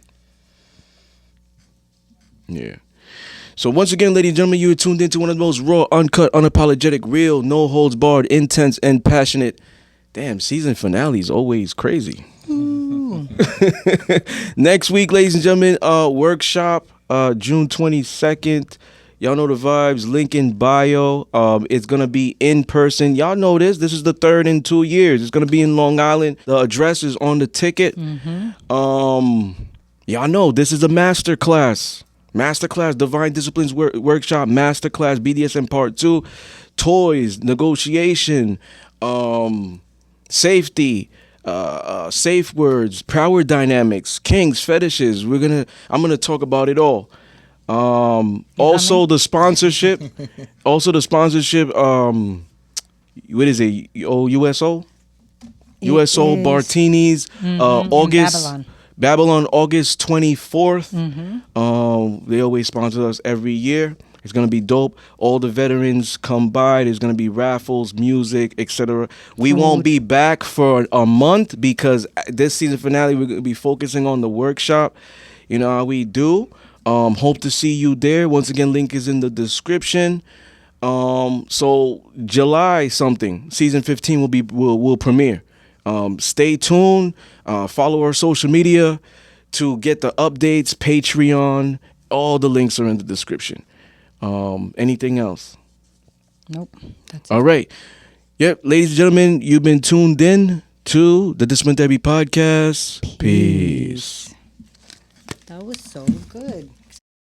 Yeah. So once again, ladies and gentlemen, you are tuned into one of the most raw, uncut, unapologetic, real, no holds barred, intense, and passionate. Damn, season finale is always crazy. Next week, ladies and gentlemen, workshop, June 22nd. Y'all know the vibes. Link in bio. It's gonna be in person. Y'all know this. This is the third in 2 years. It's gonna be in Long Island. The address is on the ticket. Y'all know this is a masterclass. Masterclass, Divine Disciplines Workshop, Masterclass, BDSM Part 2, toys, negotiation, safety, safe words, power dynamics, kinks, fetishes. I'm gonna talk about it all. Also the sponsorship. What is it? USO? USO is, Bartinis, August. Babylon. Babylon, August 24th. They always sponsor us every year. It's going to be dope. All the veterans come by. There's going to be raffles, music, etc. We won't be back for a month because this season finale, we're going to be focusing on the workshop. You know how we do. Hope to see you there. Once again, link is in the description. So July something, season 15 will premiere. Stay tuned. Follow our social media to get the updates. Patreon. All the links are in the description. Anything else? Nope. That's All right. Yep, ladies and gentlemen, you've been tuned in to the Discipline Therapy Podcast. Peace. That was so good.